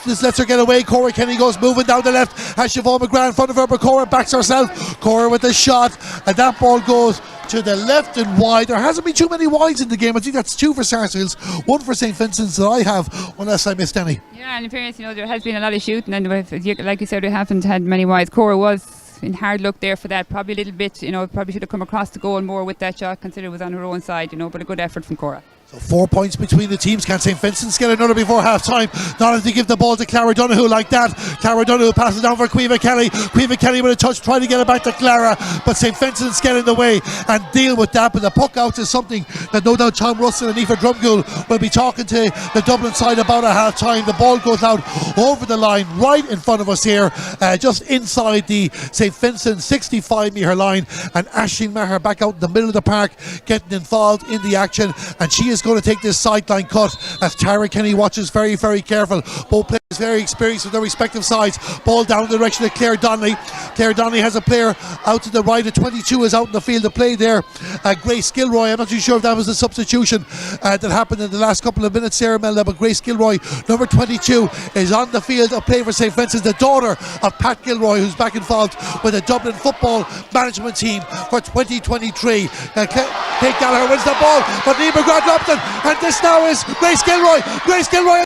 Speaker 1: just lets her get away. Cora Kenny goes moving down the left. Has Siobhan McGrath in front of her, but Cora backs herself. Cora with the shot. And that ball goes to the left and wide. There hasn't been too many wides in the game. I think that's 2 for Sarsfield's, 1 for St. Vincent's that I have, unless I missed any.
Speaker 2: Yeah, and in fairness, there has been a lot of shooting, and like you said, we haven't had many wides. Cora was in hard luck there for that, probably a little bit, probably should have come across the goal more with that shot, considering it was on her own side, but a good effort from Cora.
Speaker 1: So 4 points between the teams. Can St. Vincent's get another before half time? Not if they give the ball to Clara Donoghue like that. Clara Donoghue passes down for Caoimhe Kelly. Caoimhe Kelly with a touch trying to get it back to Clara, but St. Vincent's get in the way and deal with that. But the puck out is something that no doubt Tom Russell and Aoife Drumgoole will be talking to the Dublin side about at half time. The ball goes out over the line right in front of us here, just inside the St. Vincent's 65-metre line, and Aisling Maher back out in the middle of the park getting involved in the action, and she is going to take this sideline cut as Tara Kenny watches very, very careful. Both players very experienced with their respective sides. Ball down in the direction of Claire Donnelly. Claire Donnelly has a player out to the right. At 22 is out in the field to play there. Grace Gilroy, I'm not too sure if that was a substitution that happened in the last couple of minutes there, Melda, but Grace Gilroy, number 22, is on the field to play for St. Vincent's, the daughter of Pat Gilroy, who's back involved with the Dublin football management team for 2023. Kate Gallagher wins the ball, but Niamh McGrath dropped it, and this now is Grace Gilroy. Grace Gilroy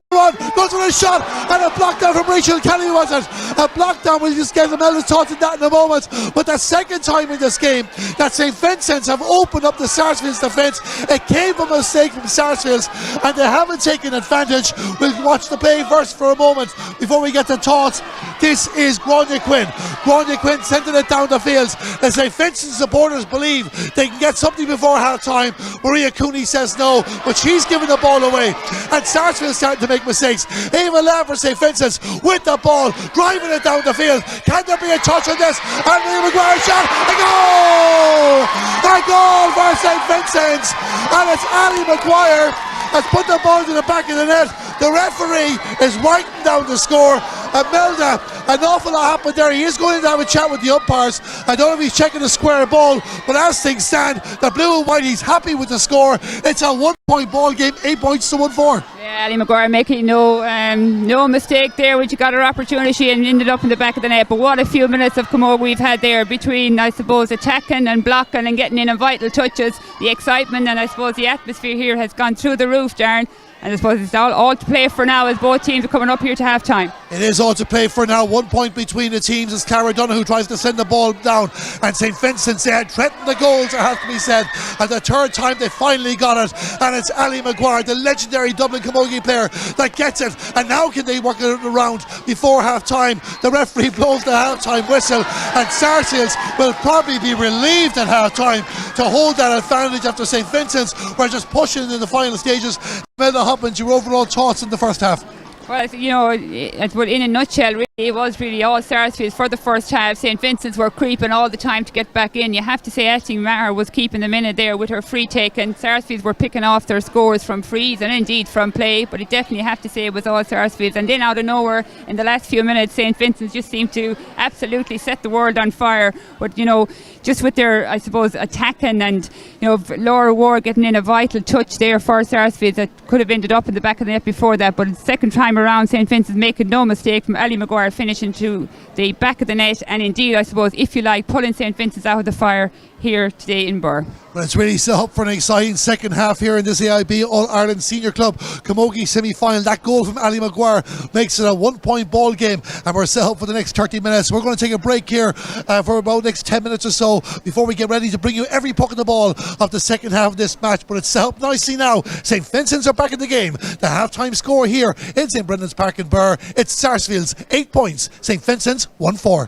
Speaker 1: goes for a shot, and a block down from Rachel Kelly, was it? A block down, we'll just get Imelda's thoughts on that in a moment. But the second time in this game that St. Vincent's have opened up the Sarsfield's defence. It came from a mistake from Sarsfield's, and they haven't taken advantage. We'll watch the play first for a moment before we get to thoughts. This is Gráinne Quinn. Gráinne Quinn sending it down the field. The St. Vincent supporters believe they can get something before half time. Maria Cooney says no, but she's giving the ball away, and Sarsfield's starting to make mistakes. Ava Lamb for St. Vincent's with the ball, driving it down the field. Can there be a touch on this? And Niamh McGrath shot, a goal! A goal for St. Vincent's, and it's Ali McGuire has put the ball to the back of the net. The referee is writing down the score. Imelda, an awful lot happened there. He is going to have a chat with the umpires. I don't know if he's checking the square ball, but as things stand, the blue and white, he's happy with the score. It's a 1 point ball game, 8 points to 1-4.
Speaker 2: Yeah, Ali McGuire making no mistake there, when she got her opportunity and ended up in the back of the net. But what a few minutes of camogie we've had there, between, I suppose, attacking and blocking and getting in vital touches. The excitement and I suppose the atmosphere here has gone through the roof, Darren. And I suppose it's all to play for now as both teams are coming up here to half time.
Speaker 1: It is all to play for now. 1 point between the teams as Cara Donoghue tries to send the ball down, and St. Vincent's threatened the goals, it has to be said. And the third time they finally got it, and it's Ali Maguire, the legendary Dublin Camogie player, that gets it. And now can they work it around before half time? The referee blows the half time whistle, and Sarsfield will probably be relieved at half time to hold that advantage after St. Vincent's were just pushing in the final stages. Mela Hoppins, your overall thoughts in the first half?
Speaker 2: Well, you know, in a nutshell, really, it was really all Sarsfield for the first half. St. Vincent's were creeping all the time to get back in. You have to say Etting Maher was keeping them in it there with her free take, and Sarsfield were picking off their scores from frees and indeed from play, but it definitely have to say it was all Sarsfield. And then out of nowhere, in the last few minutes, St. Vincent's just seemed to absolutely set the world on fire. But, you know, just with their, I suppose, attacking, and, you know, Laura Ward getting in a vital touch there for Sarsfield that could have ended up in the back of the net before that. But the second time around, St. Vincent's making no mistake from Ali Maguire finishing to the back of the net, and indeed, I suppose, if you like, pulling St. Vincent's out of the fire here today in Birr.
Speaker 1: Well, it's really set up for an exciting second half here in this AIB All-Ireland Senior Club Camogie semi-final. That goal from Ali Maguire makes it a 1 point ball game, and we're set up for the next 30 minutes. We're going to take a break here for about the next 10 minutes or so before we get ready to bring you every puck in the ball of the second half of this match. But it's set up nicely now. St. Vincent's are back in the game. The half-time score here in St. Brendan's Park in Birr, it's Sarsfield's 8 points, St. Vincent's 1-4.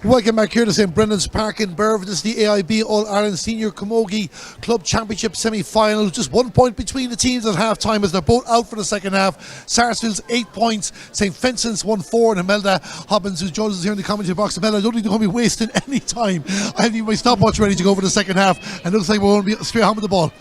Speaker 1: Welcome back here to St Brendan's Park in Burv. This is the AIB All-Ireland Senior Camogie Club Championship semi-final. Just 1 point between the teams at half-time as they're both out for the second half. Sarsfield's 8 points, St Vincent's 1-4, and Imelda Hobbins, who joins us here in the commentary box. Imelda, I don't think they're going to be wasting any time. I have even my stopwatch ready to go for the second half, and it looks like we're going to be straight on with the ball.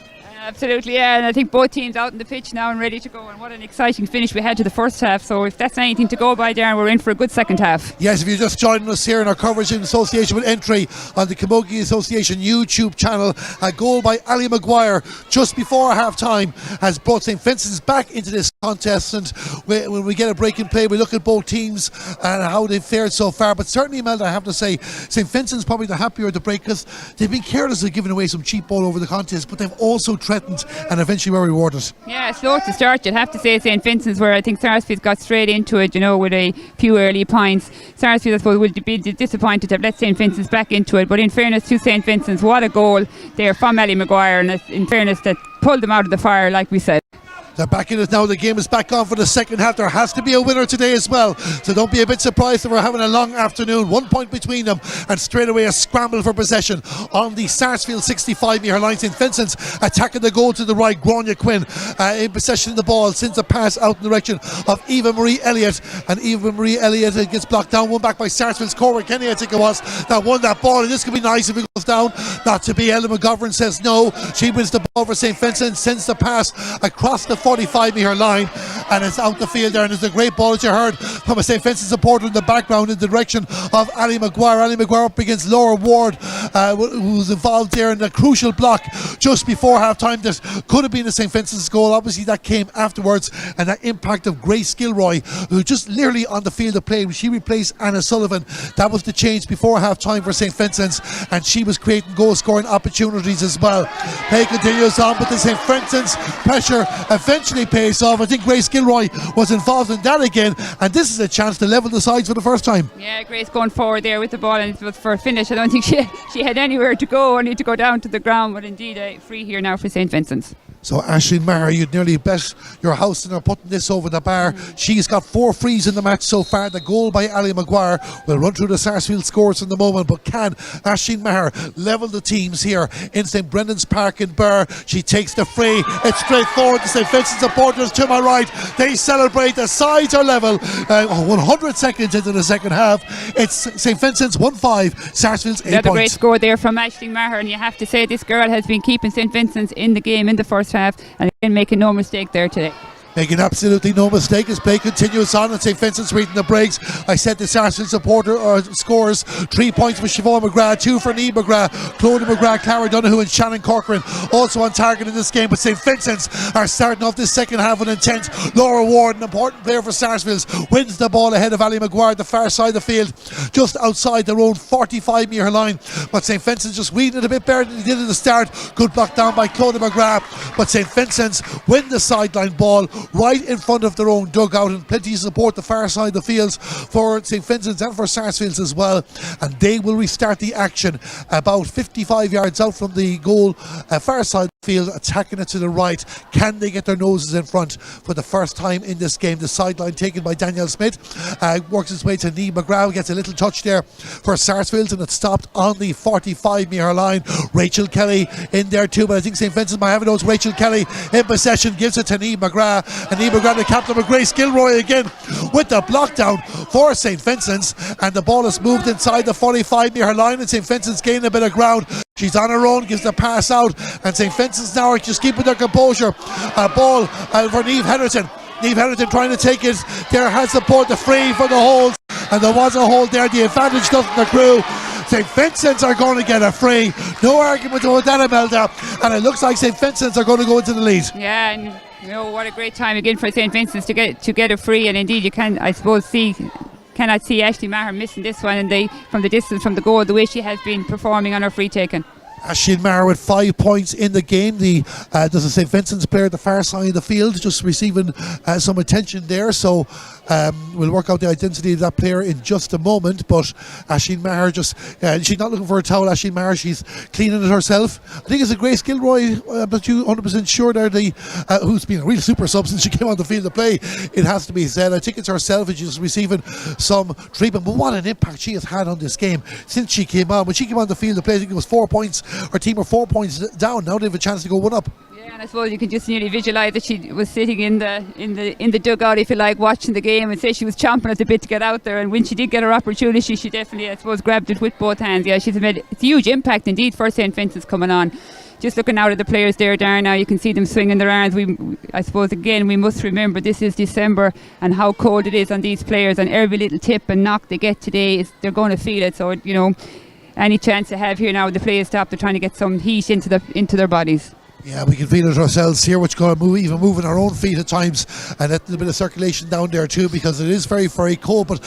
Speaker 2: Absolutely, yeah, and I think both teams out on the pitch now and ready to go, and what an exciting finish we had to the first half. So if that's anything to go by, Darren, we're in for a good second half.
Speaker 1: Yes, if you're just joining us here in our coverage in association with Entry on the Camogie Association YouTube channel, a goal by Ali Maguire just before half time has brought St Vincent's back into this contest, and when we get a break in play we look at both teams and how they've fared so far. But certainly, Imelda, I have to say St Vincent's probably the happier at the break because they've been careless of giving away some cheap ball over the contest, but they've also threatened and eventually were rewarded.
Speaker 2: Yeah, slow to start, you'd have to say St Vincent's, where I think Sarsfield got straight into it, you know, with a few early points. Sarsfield, I suppose, would be disappointed to have let St Vincent's back into it, but in fairness to St Vincent's, what a goal there from Ali Maguire, and in fairness that pulled them out of the fire, like we said.
Speaker 1: They're back in it now. The game is back on for the second half. There has to be a winner today as well, so don't be a bit surprised that we're having a long afternoon. 1 point between them, and straight away a scramble for possession on the Sarsfield 65-metre line. St Vincent's attacking the goal to the right. Grania Quinn in possession of the ball, sends a pass out in the direction of Eva Marie Elliott, and Eva Marie Elliott gets blocked down. One back by Sarsfield's Cora Kenny, I think it was, that won that ball, and this could be nice if it goes down. Not to be. Ellen McGovern says no. She wins the ball for St Vincent, sends the pass across the 45-metre line, and it's out the field there, and it's a great ball that you heard from a St Vincent supporter in the background in the direction of Ali Maguire. Ali Maguire up against Laura Ward, who's involved there in the crucial block just before half time that could have been a St Vincent's goal. Obviously that came afterwards, and that impact of Grace Gilroy, who just literally on the field of play, she replaced Anna Sullivan. That was the change before half time for St Vincent's, and she was creating goal scoring opportunities as well. Play continues on, but the St Vincent's pressure eventually pays off. I think Grace Gilroy was involved in that again, and this is a chance to level the sides for the first time.
Speaker 2: Yeah, Grace going forward there with the ball, and for a finish I don't think she had anywhere to go, only to go down to the ground, but indeed a free here now for St Vincent's. So
Speaker 1: Aisling Maher, you'd nearly bet your house on her putting this over the bar. She's got 4 frees in the match so far. The goal by Ali Maguire. We'll run through the Sarsfield scores in the moment, but can Aisling Maher level the teams here in St Brendan's Park in Burr? She takes the free. It's straight forward to St Vincent supporters to my right. They celebrate. The sides are level. 100 seconds into the second half. It's St Vincent's 1-5, Sarsfield's 8 points.
Speaker 2: Another great score there from Aisling Maher, and you have to say this girl has been keeping St Vincent's in the game in the first half, and again making no mistake there today.
Speaker 1: Making absolutely no mistake as play continues on, and St Vincent's reading the breaks. I said the Sarsfield supporter scores 3 points for Siobhan McGrath, 2 for Niamh McGrath, Claudia McGrath, Clara Donoghue and Shannon Corcoran also on target in this game. But St Vincent's are starting off this second half with intent. Laura Ward, an important player for Sarsfield, wins the ball ahead of Ali Maguire, the far side of the field, just outside their own 45-metre line. But St Vincent's just weeding it a bit better than they did at the start. Good block down by Claudia McGrath, but St Vincent's win the sideline ball right in front of their own dugout, and plenty of support the far side of the fields for St Vincent's and for Sarsfields as well, and they will restart the action about 55 yards out from the goal, far side of the field, attacking it to the right. Can they get their noses in front for the first time in this game? The sideline taken by Danielle Smith, works its way to Niamh McGrath, gets a little touch there for Sarsfields, and it's stopped on the 45-metre line. Rachel Kelly in there too, but I think St Vincent's might have it. Knows Rachel Kelly in possession, gives it to Niamh McGrath, and Niamh McGrath, the captain of Grace Gilroy, again with the block down for St Vincent's, and the ball is moved inside the 45-metre line, and St Vincent's gaining a bit of ground. She's on her own, gives the pass out, and St Vincent's now are just keeping their composure. A ball for Niamh Henderson. Niamh Henderson trying to take it. There has support, the free for the hold, and there was a hold there. The advantage doesn't accrue. St Vincent's are going to get a free. No argument about that, Imelda, and it looks like St Vincent's are going to go into the lead.
Speaker 2: Yeah, and you know what a great time again for St Vincent's to get a free, and indeed you can, I suppose, cannot see Aisling Maher missing this one, and from the distance from the goal, the way she has been performing on her free taken.
Speaker 1: Aisling Maher with 5 points in the game. Does it say Vincent's player at the far side of the field, just receiving some attention there. So we'll work out the identity of that player in just a moment. But Aisling Maher she's not looking for a towel. Aisling Maher, she's cleaning it herself. I think it's a Grace Gilroy, but you 100% sure there, who's been a real super sub since she came on the field to play. It has to be said. I think it's herself, and she's receiving some treatment. But what an impact she has had on this game since she came on. When she came on the field to play, I think it was 4 points. Her team are 4 points down. Now they have a chance to go one up.
Speaker 2: Yeah, and I suppose you can just nearly visualise that she was sitting in the dugout, if you like, watching the game, and say she was chomping at the bit to get out there. And when she did get her opportunity, she definitely, I suppose, grabbed it with both hands. Yeah, she's made a huge impact indeed for St. Vincent's coming on. Just looking out at the players there, Darren, now you can see them swinging their arms. I suppose, again, we must remember this is December and how cold it is on these players, and every little tip and knock they get today, they're going to feel it. So, any chance they have here now with the players stop, they're trying to get some heat into their bodies.
Speaker 1: Yeah, we can feel it ourselves here, which going to moving our own feet at times, and a little bit of circulation down there too, because it is very, very cold. But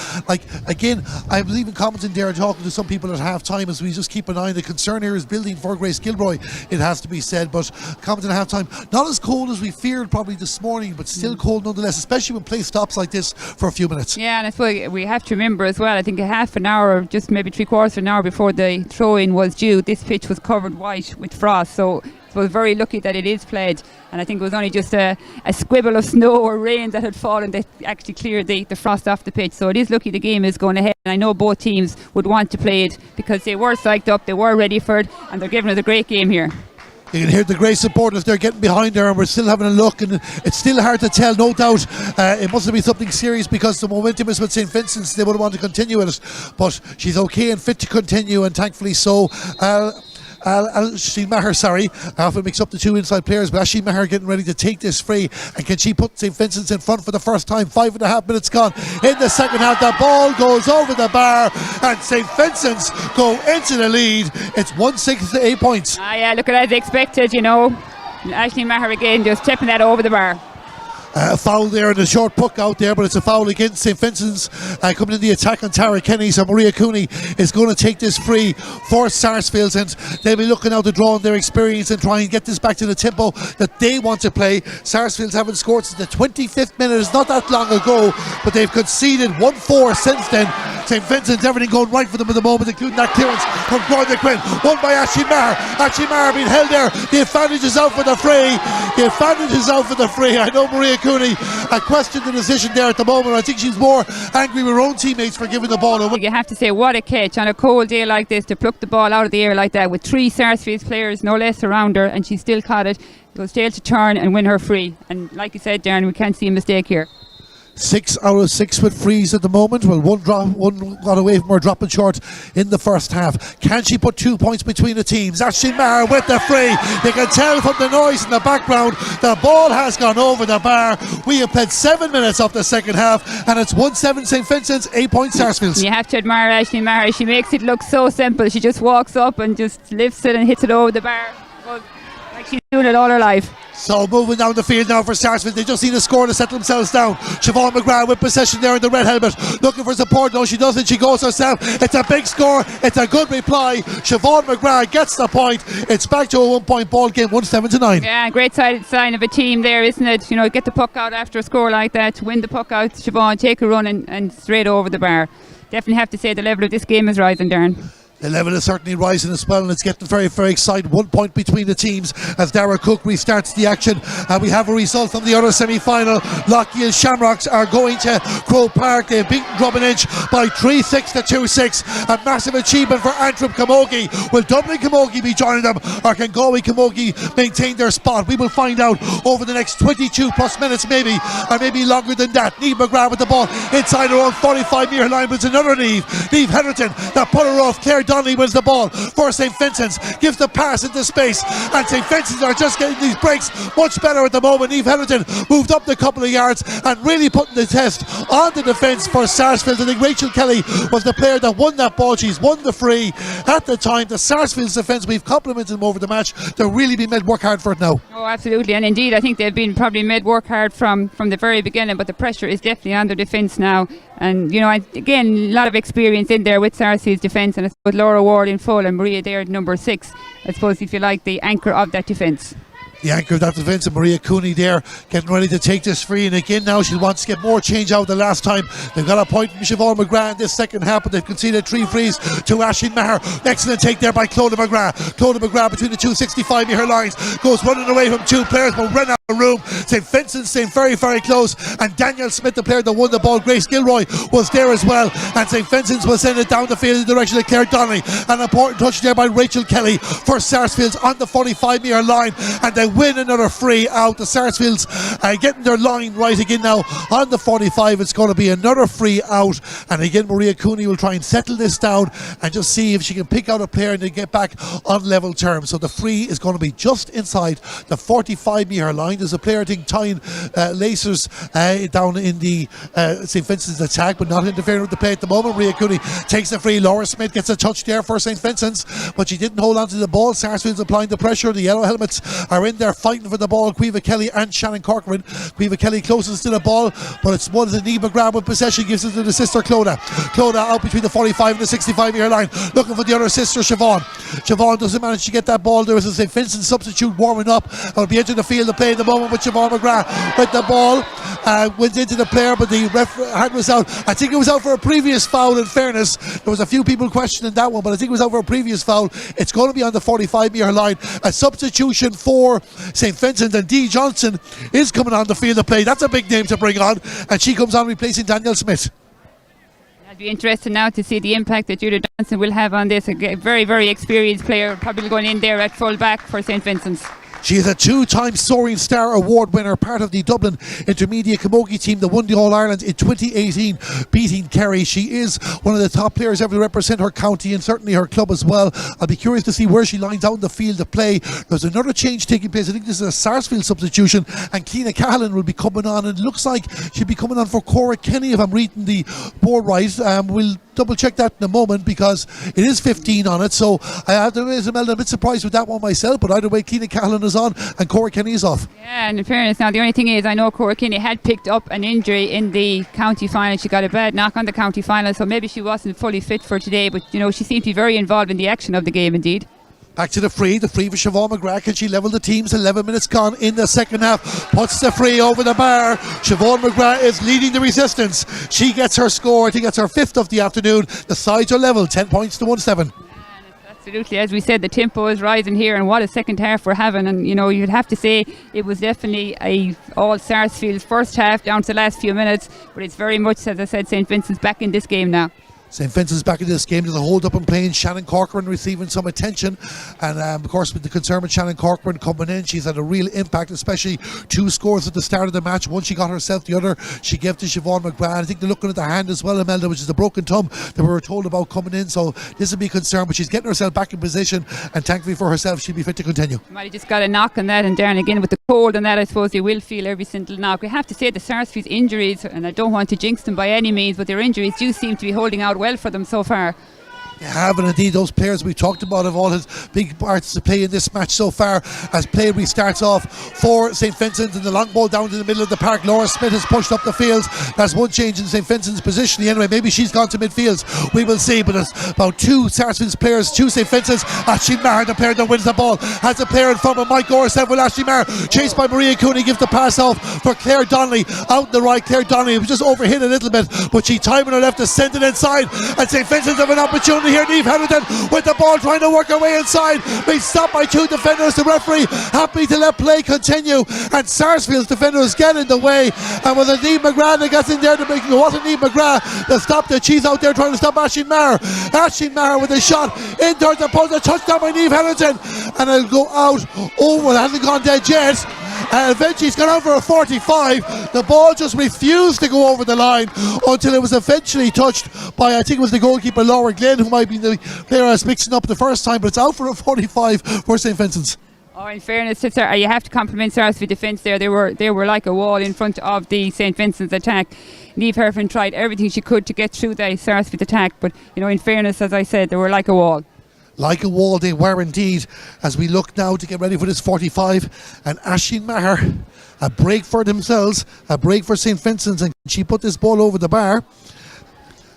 Speaker 1: again, I was even commenting there and talking to some people at half time as we just keep an eye on the concern here is building for Grace Gilroy, it has to be said. But commenting at half time, not as cold as we feared probably this morning, but still cold nonetheless, especially when play stops like this for a few minutes.
Speaker 2: Yeah, and I suppose we have to remember as well, I think a half an hour, just maybe 3/4 of an hour before the throw-in was due, this pitch was covered white with frost. So was very lucky that it is played, and I think it was only just a squibble of snow or rain that had fallen that actually cleared the frost off the pitch. So it is lucky the game is going ahead, and I know both teams would want to play it because they were psyched up, they were ready for it, and they're giving it a great game here.
Speaker 1: You can hear the great supporters, they're getting behind her, and we're still having a look, and it's still hard to tell, no doubt. It must have been something serious because the momentum is with St. Vincent's. They would want to continue it, but she's okay and fit to continue, and thankfully so. Aisling Maher, I often mix up the two inside players, but Aisling Maher getting ready to take this free, and can she put St. Vincent's in front for the first time? 5.5 minutes gone in the second half. The ball goes over the bar, and St. Vincent's go into the lead. It's 1-6 to 8 points.
Speaker 2: Yeah, look at as expected, Aisling Maher again just tipping that over the bar.
Speaker 1: A foul there and a short puck out there, but it's a foul against St. Vincent's. Coming in the attack on Tara Kenny, so Maria Cooney is going to take this free for Sarsfield, and they'll be looking out to draw on their experience and try and get this back to the tempo that they want to play. Sarsfields haven't scored since the 25th minute. It's not that long ago, but they've conceded 1-4 since then. St. Vincent's, everything going right for them at the moment, including that clearance from Gordon Quinn. Won by Aisling Maher. Aisling Maher being held there. The advantage is out for the free. I know Maria Cooney questioned the decision there at the moment. I think she's more angry with her own teammates for giving the ball away.
Speaker 2: You have to say, what a catch on a cold day like this to pluck the ball out of the air like that with 3 Sarsfield players no less around her, and she still caught it. Goes tail to turn and win her free. And like you said, Darren, we can't see a mistake here.
Speaker 1: 6 out of 6 with frees at the moment. Well, one got away from her, dropping short in the first half. Can she put 2 points between the teams? Aisling Maher with the free. You can tell from the noise in the background the ball has gone over the bar. We have played 7 minutes of the second half, and it's 1-7 St. Vincent's, 8 points Sarsfields.
Speaker 2: You have to admire Aisling Maher. She makes it look so simple. She just walks up and just lifts it and hits it over the bar. Well, like she's doing it all her life.
Speaker 1: So moving down the field now for Sarsfield. They just need a score to settle themselves down. Siobhan McGrath with possession there in the red helmet, looking for support. No, she doesn't. She goes herself. It's a big score. It's a good reply. Siobhan McGrath gets the point. It's back to a 1 point ball game, 1-7 to 9.
Speaker 2: Yeah, great sign of a team there, isn't it? Get the puck out after a score like that, win the puck out, Siobhan, take a run and straight over the bar. Definitely have to say the level of this game is rising, Darren.
Speaker 1: The level is certainly rising as well, and it's getting very, very exciting. 1 point between the teams as Dara Cook restarts the action. And we have a result from the other semi-final. Lockheed Shamrocks are going to Crow Park. They've beaten Drummond Inch by 3-6 to 2-6. A massive achievement for Antrim Camogie. Will Dublin Camogie be joining them, or can Galway Camogie maintain their spot? We will find out over the next 22 plus minutes, maybe, or maybe longer than that. Niamh McGrath with the ball inside her own 45-metre line, but it's another Niamh Heatherton that put her off. Claire Donnelly wins the ball for St. Vincent's, gives the pass into space, and St. Vincent's are just getting these breaks much better at the moment. Niamh Heatherton moved up the couple of yards and really putting the test on the defence for Sarsfield. I think Rachel Kelly was the player that won that ball. She's won the free at the time. The Sarsfield's defence, we've complimented them over the match. They're really been made work hard for it now.
Speaker 2: Oh, absolutely, and indeed I think they've been probably made work hard from the very beginning, but the pressure is definitely on their defence now. And, again, a lot of experience in there with Sarsfield's defence, and I suppose Laura Ward in full and Maria there at number 6, I suppose, if you like, the anchor of that defence.
Speaker 1: The anchor of that defence, and Maria Cooney there getting ready to take this free. And again now she wants to get more change out the last time. They've got a point from Siobhan McGrath in this second half, but they've conceded 3 frees to Aisling Maher. Excellent take there by Clodagh McGrath. Clodagh McGrath between the 265 metre lines goes running away from 2 players, but ran out of room. St. Vincent staying very, very close, and Daniel Smith, the player that won the ball, Grace Gilroy, was there as well, and St. Vincent's will send it down the field in the direction of Claire Donnelly. An important touch there by Rachel Kelly for Sarsfields on the 45 metre line, and they win another free out. The Sarsfields getting their line right again now on the 45. It's going to be another free out, and again Maria Cooney will try and settle this down and just see if she can pick out a player and then get back on level terms. So the free is going to be just inside the 45 metre line. There's a player, I think, tying lacers down in the St. Vincent's attack, but not interfering with the play at the moment. Maria Cooney takes the free. Laura Smith gets a touch there for St. Vincent's, but she didn't hold on to the ball. Sarsfield's applying the pressure. The yellow helmets are in there fighting for the ball. Caoimhe Kelly and Shannon Corcoran. Caoimhe Kelly closest to the ball, but it's one of the Niamh McGrath with possession, gives it to the sister Clodagh. Clodagh out between the 45 and the 65 metre line, looking for the other sister Siobhan. Siobhan doesn't manage to get that ball. There is a St. Vincent substitute warming up. I'll be entering the field to play at the moment with Siobhan McGrath with the ball. Went into the player, but the hand was out. I think it was out for a previous foul. In fairness, there was a few people questioning that one, but I think it was out for a previous foul. It's going to be on the 45 metre line. A substitution for St. Vincent, and Dee Johnson is coming on the field to play. That's a big name to bring on, and she comes on replacing Danielle Smith.
Speaker 2: It'll be interesting now to see the impact that Judith Johnson will have on this. A very, very experienced player, probably going in there at full back for St. Vincent's.
Speaker 1: She is a 2-time Soaring Star Award winner, part of the Dublin Intermediate Camogie team that won the All-Ireland in 2018, beating Kerry. She is one of the top players ever to represent her county and certainly her club as well. I'll be curious to see where she lines out in the field to play. There's another change taking place. I think this is a Sarsfield substitution, and Keena Cahallan will be coming on, and it looks like she'll be coming on for Cora Kenny, if I'm reading the board right. We'll double check that in a moment, because it is 15 on it, so I have to admit I'm a bit surprised with that one myself, but either way Keena Cahallan is on and Cora Kenny is off. Yeah,
Speaker 2: and in fairness now, the only thing is I know Cora Kenny had picked up an injury in the county final. She got a bad knock on the county final, so maybe she wasn't fully fit for today, but she seemed to be very involved in the action of the game indeed.
Speaker 1: Back to the free for Siobhan McGrath. Can she level the teams? 11 minutes gone in the second half. Puts the free over the bar. Siobhan McGrath is leading the resistance. She gets her score. I think that's her 5th of the afternoon. The sides are level, 10 points to 1-7.
Speaker 2: Absolutely, as we said, the tempo is rising here, and what a second half we're having. And you'd have to say it was definitely a all Sarsfield's first half down to the last few minutes, but it's very much, as I said, St. Vincent's back in this game now.
Speaker 1: St. Vincent's back in this game. There's a hold up and playing. Shannon Corcoran receiving some attention, and of course with the concern with Shannon Corcoran coming in, she's had a real impact, especially 2 scores at the start of the match. One she got herself, the other she gave to Siobhan McGrath. I think they're looking at the hand as well, Imelda, which is the broken thumb that we were told about coming in, so this will be a concern, but she's getting herself back in position, and thankfully for herself she'll be fit to continue.
Speaker 2: Might have just got a knock on that, and Darren again with the cold and that, I suppose you will feel every single knock. We have to say the Sarsfield's injuries, and I don't want to jinx them by any means, but their injuries do seem to be holding out well for them so far.
Speaker 1: They have, and indeed those players we talked about have all had big parts to play in this match so far. As play restarts off for St. Vincent, and the long ball down to the middle of the park. Laura Smith has pushed up the field. That's one change in St. Vincent's position anyway. Maybe she's gone to midfield, we will see, but it's about 2 Sarsfield's players, 2 St. Vincent's. Aisling Maher, the player that wins the ball, has a player in front of Mike Gorsev with Aisling Maher, chased by Maria Cooney, gives the pass off for Claire Donnelly out the right. Claire Donnelly was just overhit a little bit, but she timing her left to send it inside, and St. Vincent's have an opportunity here. Niamh Hamilton with the ball trying to work her way inside, being stopped by 2 defenders. The referee happy to let play continue, and Sarsfield's defenders get in the way, and with a Niamh McGrath that gets in there to make it wasn't Niamh McGrath that stopped it. She's out there trying to stop Aisling Maher. Aisling Maher with a shot in towards the post, a touchdown by Niamh Hamilton, and it'll go out over. It hasn't gone dead yet. Eventually he's gone out for a 45. The ball just refused to go over the line until it was eventually touched by, I think it was the goalkeeper Laura Glenn, who might be the player I was mixing up the first time, but it's out for a 45 for St. Vincent's.
Speaker 2: Oh, in fairness to Sarah, you have to compliment Sarsfield defence there. They were like a wall in front of the St. Vincent's attack. Niamh Herfin tried everything she could to get through the Sarsfield attack, but in fairness, as I said, they were like a wall.
Speaker 1: Like a wall they were indeed, as we look now to get ready for this 45, and Aisling Maher, a break for themselves, a break for St. Vincent's, and she put this ball over the bar.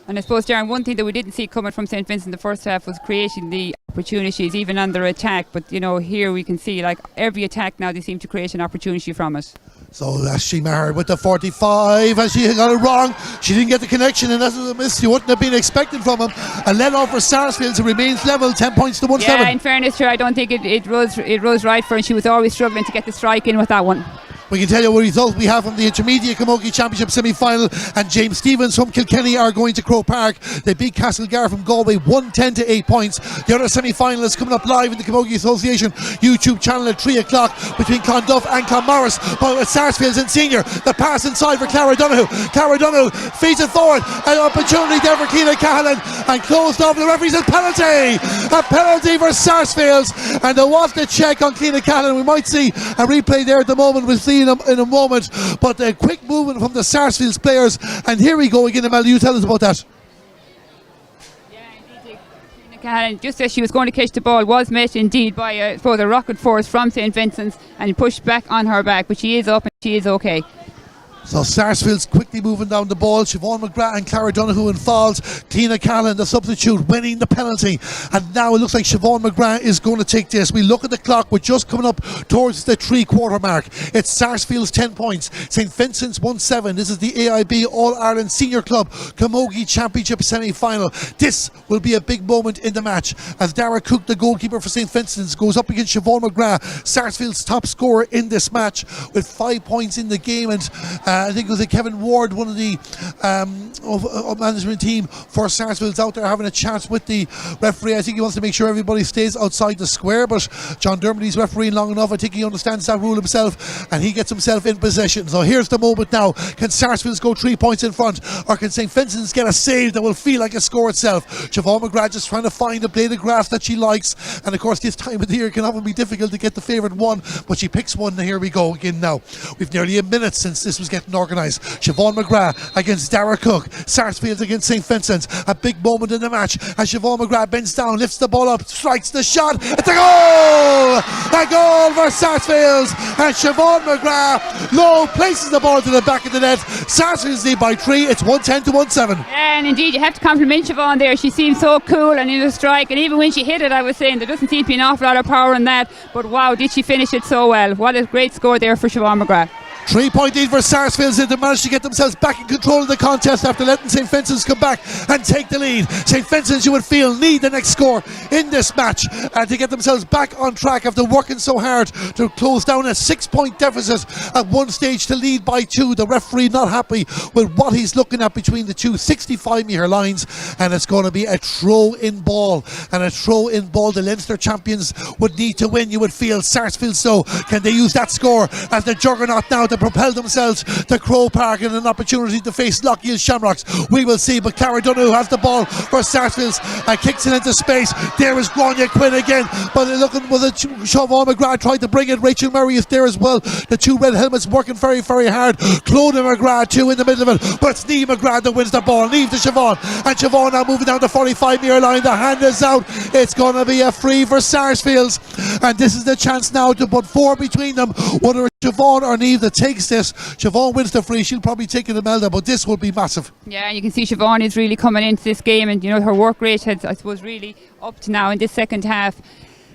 Speaker 2: And I suppose, Darren, one thing that we didn't see coming from St. Vincent in the first half was creating the opportunities, even on their attack. But, here we can see, like, every attack now, they seem to create an opportunity from it.
Speaker 1: So Ashley Maher with the 45, and she got it wrong. She didn't get the connection, and that's a miss you wouldn't have been expecting from him. A let off for Sarsfield, remains level, 10 points to 1-7.
Speaker 2: Yeah, in fairness to her, I don't think it rose right for her, and she was always struggling to get the strike in with that one.
Speaker 1: We can tell you what result we have from the Intermediate Camogie Championship semi-final, and James Stevens from Kilkenny are going to Croke Park. They beat Castlegar from Galway 110 to 8 points. The other semi-finalists coming up live in the Camogie Association YouTube channel at 3 o'clock between Clonduff and Clonmorris. But with Sarsfields in senior, the pass inside for Clara Donoghue. Clara Donoghue feeds it forward, an opportunity there for Keena Cahalan, and closed off. The referee says penalty, a penalty for Sarsfields, and there was the check on Keena Cahalan. We might see a replay there at the moment. We'll see in a moment, but a quick movement from the Sarsfields players, and here we go again. Amal, you tell us about that.
Speaker 2: Just as she was going to catch the ball, was met indeed by a rocket force from St. Vincent's and pushed back on her back, but she is up and she is okay.
Speaker 1: So Sarsfield's quickly moving down the ball. Siobhan McGrath and Clara Donoghue in falls. Keena Cahalan, the substitute, winning the penalty. And now it looks like Siobhan McGrath is going to take this. We look at the clock. We're just coming up towards the 3-quarter mark. It's Sarsfield's 10 points. St. Vincent's 1-7. This is the AIB All-Ireland Senior Club Camogie Championship semi-final. This will be a big moment in the match as Dara Cook, the goalkeeper for St. Vincent's, goes up against Siobhan McGrath, Sarsfield's top scorer in this match, with 5 points in the game. And I think it was Kevin Ward, one of the management team for Sarsfield's, out there having a chat with the referee. I think he wants to make sure everybody stays outside the square, but John Dermody's refereeing long enough. I think he understands that rule himself, and he gets himself in possession. So here's the moment now. Can Sarsfield's go 3 points in front, or can St. Vincent's get a save that will feel like a score itself? Siobhan McGrath just trying to find a blade of grass that she likes, and of course this time of the year it can often be difficult to get the favourite one, but she picks one. Here we go again now. We've nearly a minute since this was getting organised. Siobhan McGrath against Dara Cook. Sarsfield against St. Vincent's. A big moment in the match as Siobhan McGrath bends down, lifts the ball up, strikes the shot. It's a goal! A goal for Sarsfield, and Siobhan McGrath low places the ball to the back of the net. Sarsfield's lead by 3. It's 110 to 1-7.
Speaker 2: Yeah, and indeed you have to compliment Siobhan there. She seemed so cool and in the strike, and even when she hit it, I was saying there doesn't seem to be an awful lot of power in that, but wow, did she finish it so well. What a great score there for Siobhan McGrath.
Speaker 1: 3-point lead for Sarsfields. They managed to get themselves back in control of the contest after letting St. Vincent's come back and take the lead. St. Vincent's, you would feel, need the next score in this match to get themselves back on track after working so hard to close down a 6-point deficit at one stage to lead by 2. The referee not happy with what he's looking at between the two 65-metre lines, and it's going to be a throw-in ball. And a throw-in ball the Leinster champions would need to win, you would feel. Sarsfield, so can they use that score as the juggernaut now to propel themselves to Croke Park and an opportunity to face Lockheed Shamrocks? We will see, but Cara Donoghue has the ball for Sarsfields and kicks it into space. There is Grania Quinn again, but looking with a Siobhan McGrath tried to bring it. Rachel Murray is there as well. The two red helmets working very, very hard. Clodagh McGrath too in the middle of it, but it's Niamh McGrath that wins the ball. Niamh to Siobhan, and Siobhan now moving down the 45-metre line. The hand is out. It's going to be a free for Sarsfields, and this is the chance now to put 4 between them. Whether it's Siobhan or Niamh that takes this, Siobhan wins the free. She'll probably take it, Imelda, but this will be massive.
Speaker 2: Yeah, and you can see Siobhan is really coming into this game, and her work rate has, I suppose, really upped now in this second half.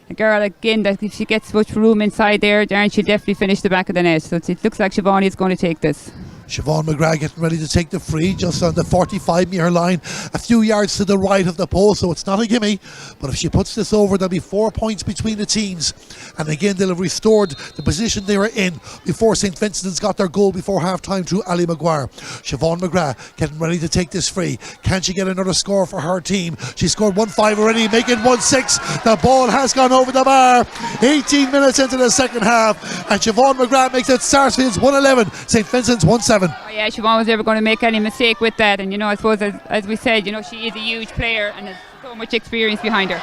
Speaker 2: A girl again that if she gets much room inside there, Darren, she'll definitely finish the back of the net. So it looks like Siobhan is going to take this.
Speaker 1: Siobhan McGrath getting ready to take the free just on the 45-metre line, a few yards to the right of the post, so it's not a gimme. But if she puts this over, there'll be 4 points between the teams, and again they'll have restored the position they were in before St. Vincent's got their goal before half-time through Ali Maguire. Siobhan McGrath getting ready to take this free. Can she get another score for her team? She scored 1-5 already, making 1-6. The ball has gone over the bar. 18 minutes into the second half, and Siobhan McGrath makes it Sarsfield's 1-11, St. Vincent's 1-7.
Speaker 2: Oh yeah, Siobhan was never going to make any mistake with that, and I suppose as we said, she is a huge player and has so much experience behind her.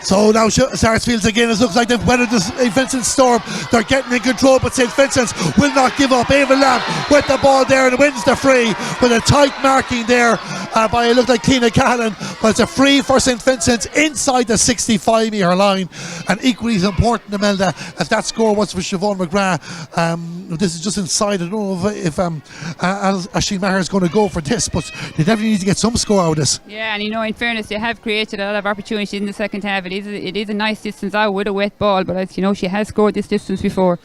Speaker 1: So now Sarsfields again, it looks like they've weathered the St. Vincent's storm. They're getting in control, but St. Vincent's will not give up. Ava Lamb with the ball there and wins the free with a tight marking there by it looked like Tina Callan, but it's a free for St. Vincent's inside the 65-metre line. And equally as important, Imelda, as that score was for Siobhan McGrath. This is just inside. I don't know if Aisling Maher is going to go for this, but they definitely need to get some score out of this.
Speaker 2: Yeah, and in fairness, they have created a lot of opportunities in the second half. It is a nice distance out with a wet ball, but as you know, she has scored this distance before.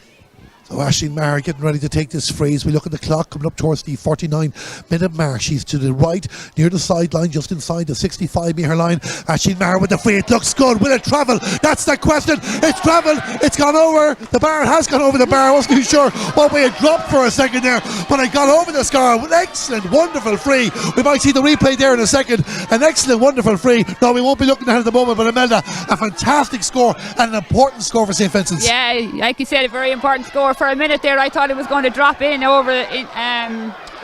Speaker 1: So Aisling Maher getting ready to take this free. As we look at the clock coming up towards the 49-minute mark. She's to the right, near the sideline, just inside the 65-metre line. Aisling Maher with the free. It looks good. Will it travel? That's the question. It's travelled. It's gone over. The bar has gone over the bar. I wasn't too sure what way it dropped for a second there, but it got over the score. An excellent, wonderful free. We might see the replay there in a second. An excellent, wonderful free. No, we won't be looking at it at the moment, but Imelda, a fantastic score and an important score for St. Vincent's.
Speaker 2: Yeah, like you said, a very important score. For a minute there, I thought it was going to drop in over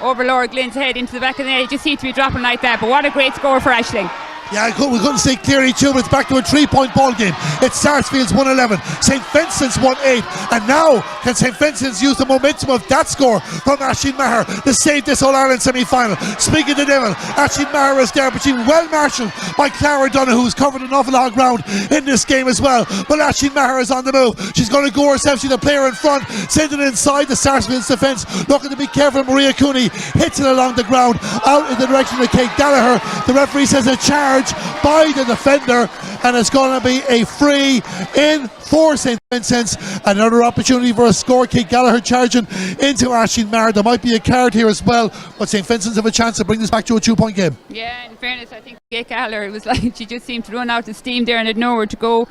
Speaker 2: Laura Glynn's head into the back of the net. It just seemed to be dropping like that. But what a great score for Aisling.
Speaker 1: Yeah, we couldn't see clearly too, but it's back to a 3-point ball game. It's Sarsfield's 1-11, St. Vincent's 1-8, and now can St. Vincent's use the momentum of that score from Aisling Maher to save this All-Ireland semi-final. Speaking of the devil, Aisling Maher is there, but she's well marshalled by Clara Donoghue, who's covered an awful lot of ground in this game as well. But Aisling Maher is on the move. She's going to go herself. She's the player in front, send it inside the Sarsfield's defence. Looking to be careful. Maria Cooney hits it along the ground, out in the direction of Kate Gallagher. The referee says a charge by the defender, and it's going to be a free in for St. Vincent's. Another opportunity for a score. Kate Gallagher charging into Aisling Maher. There might be a card here as well, but St. Vincent's have a chance to bring this back to a 2-point game.
Speaker 2: Yeah, in fairness, I think Kate Gallagher, it was like she just seemed to run out of steam there and had nowhere to go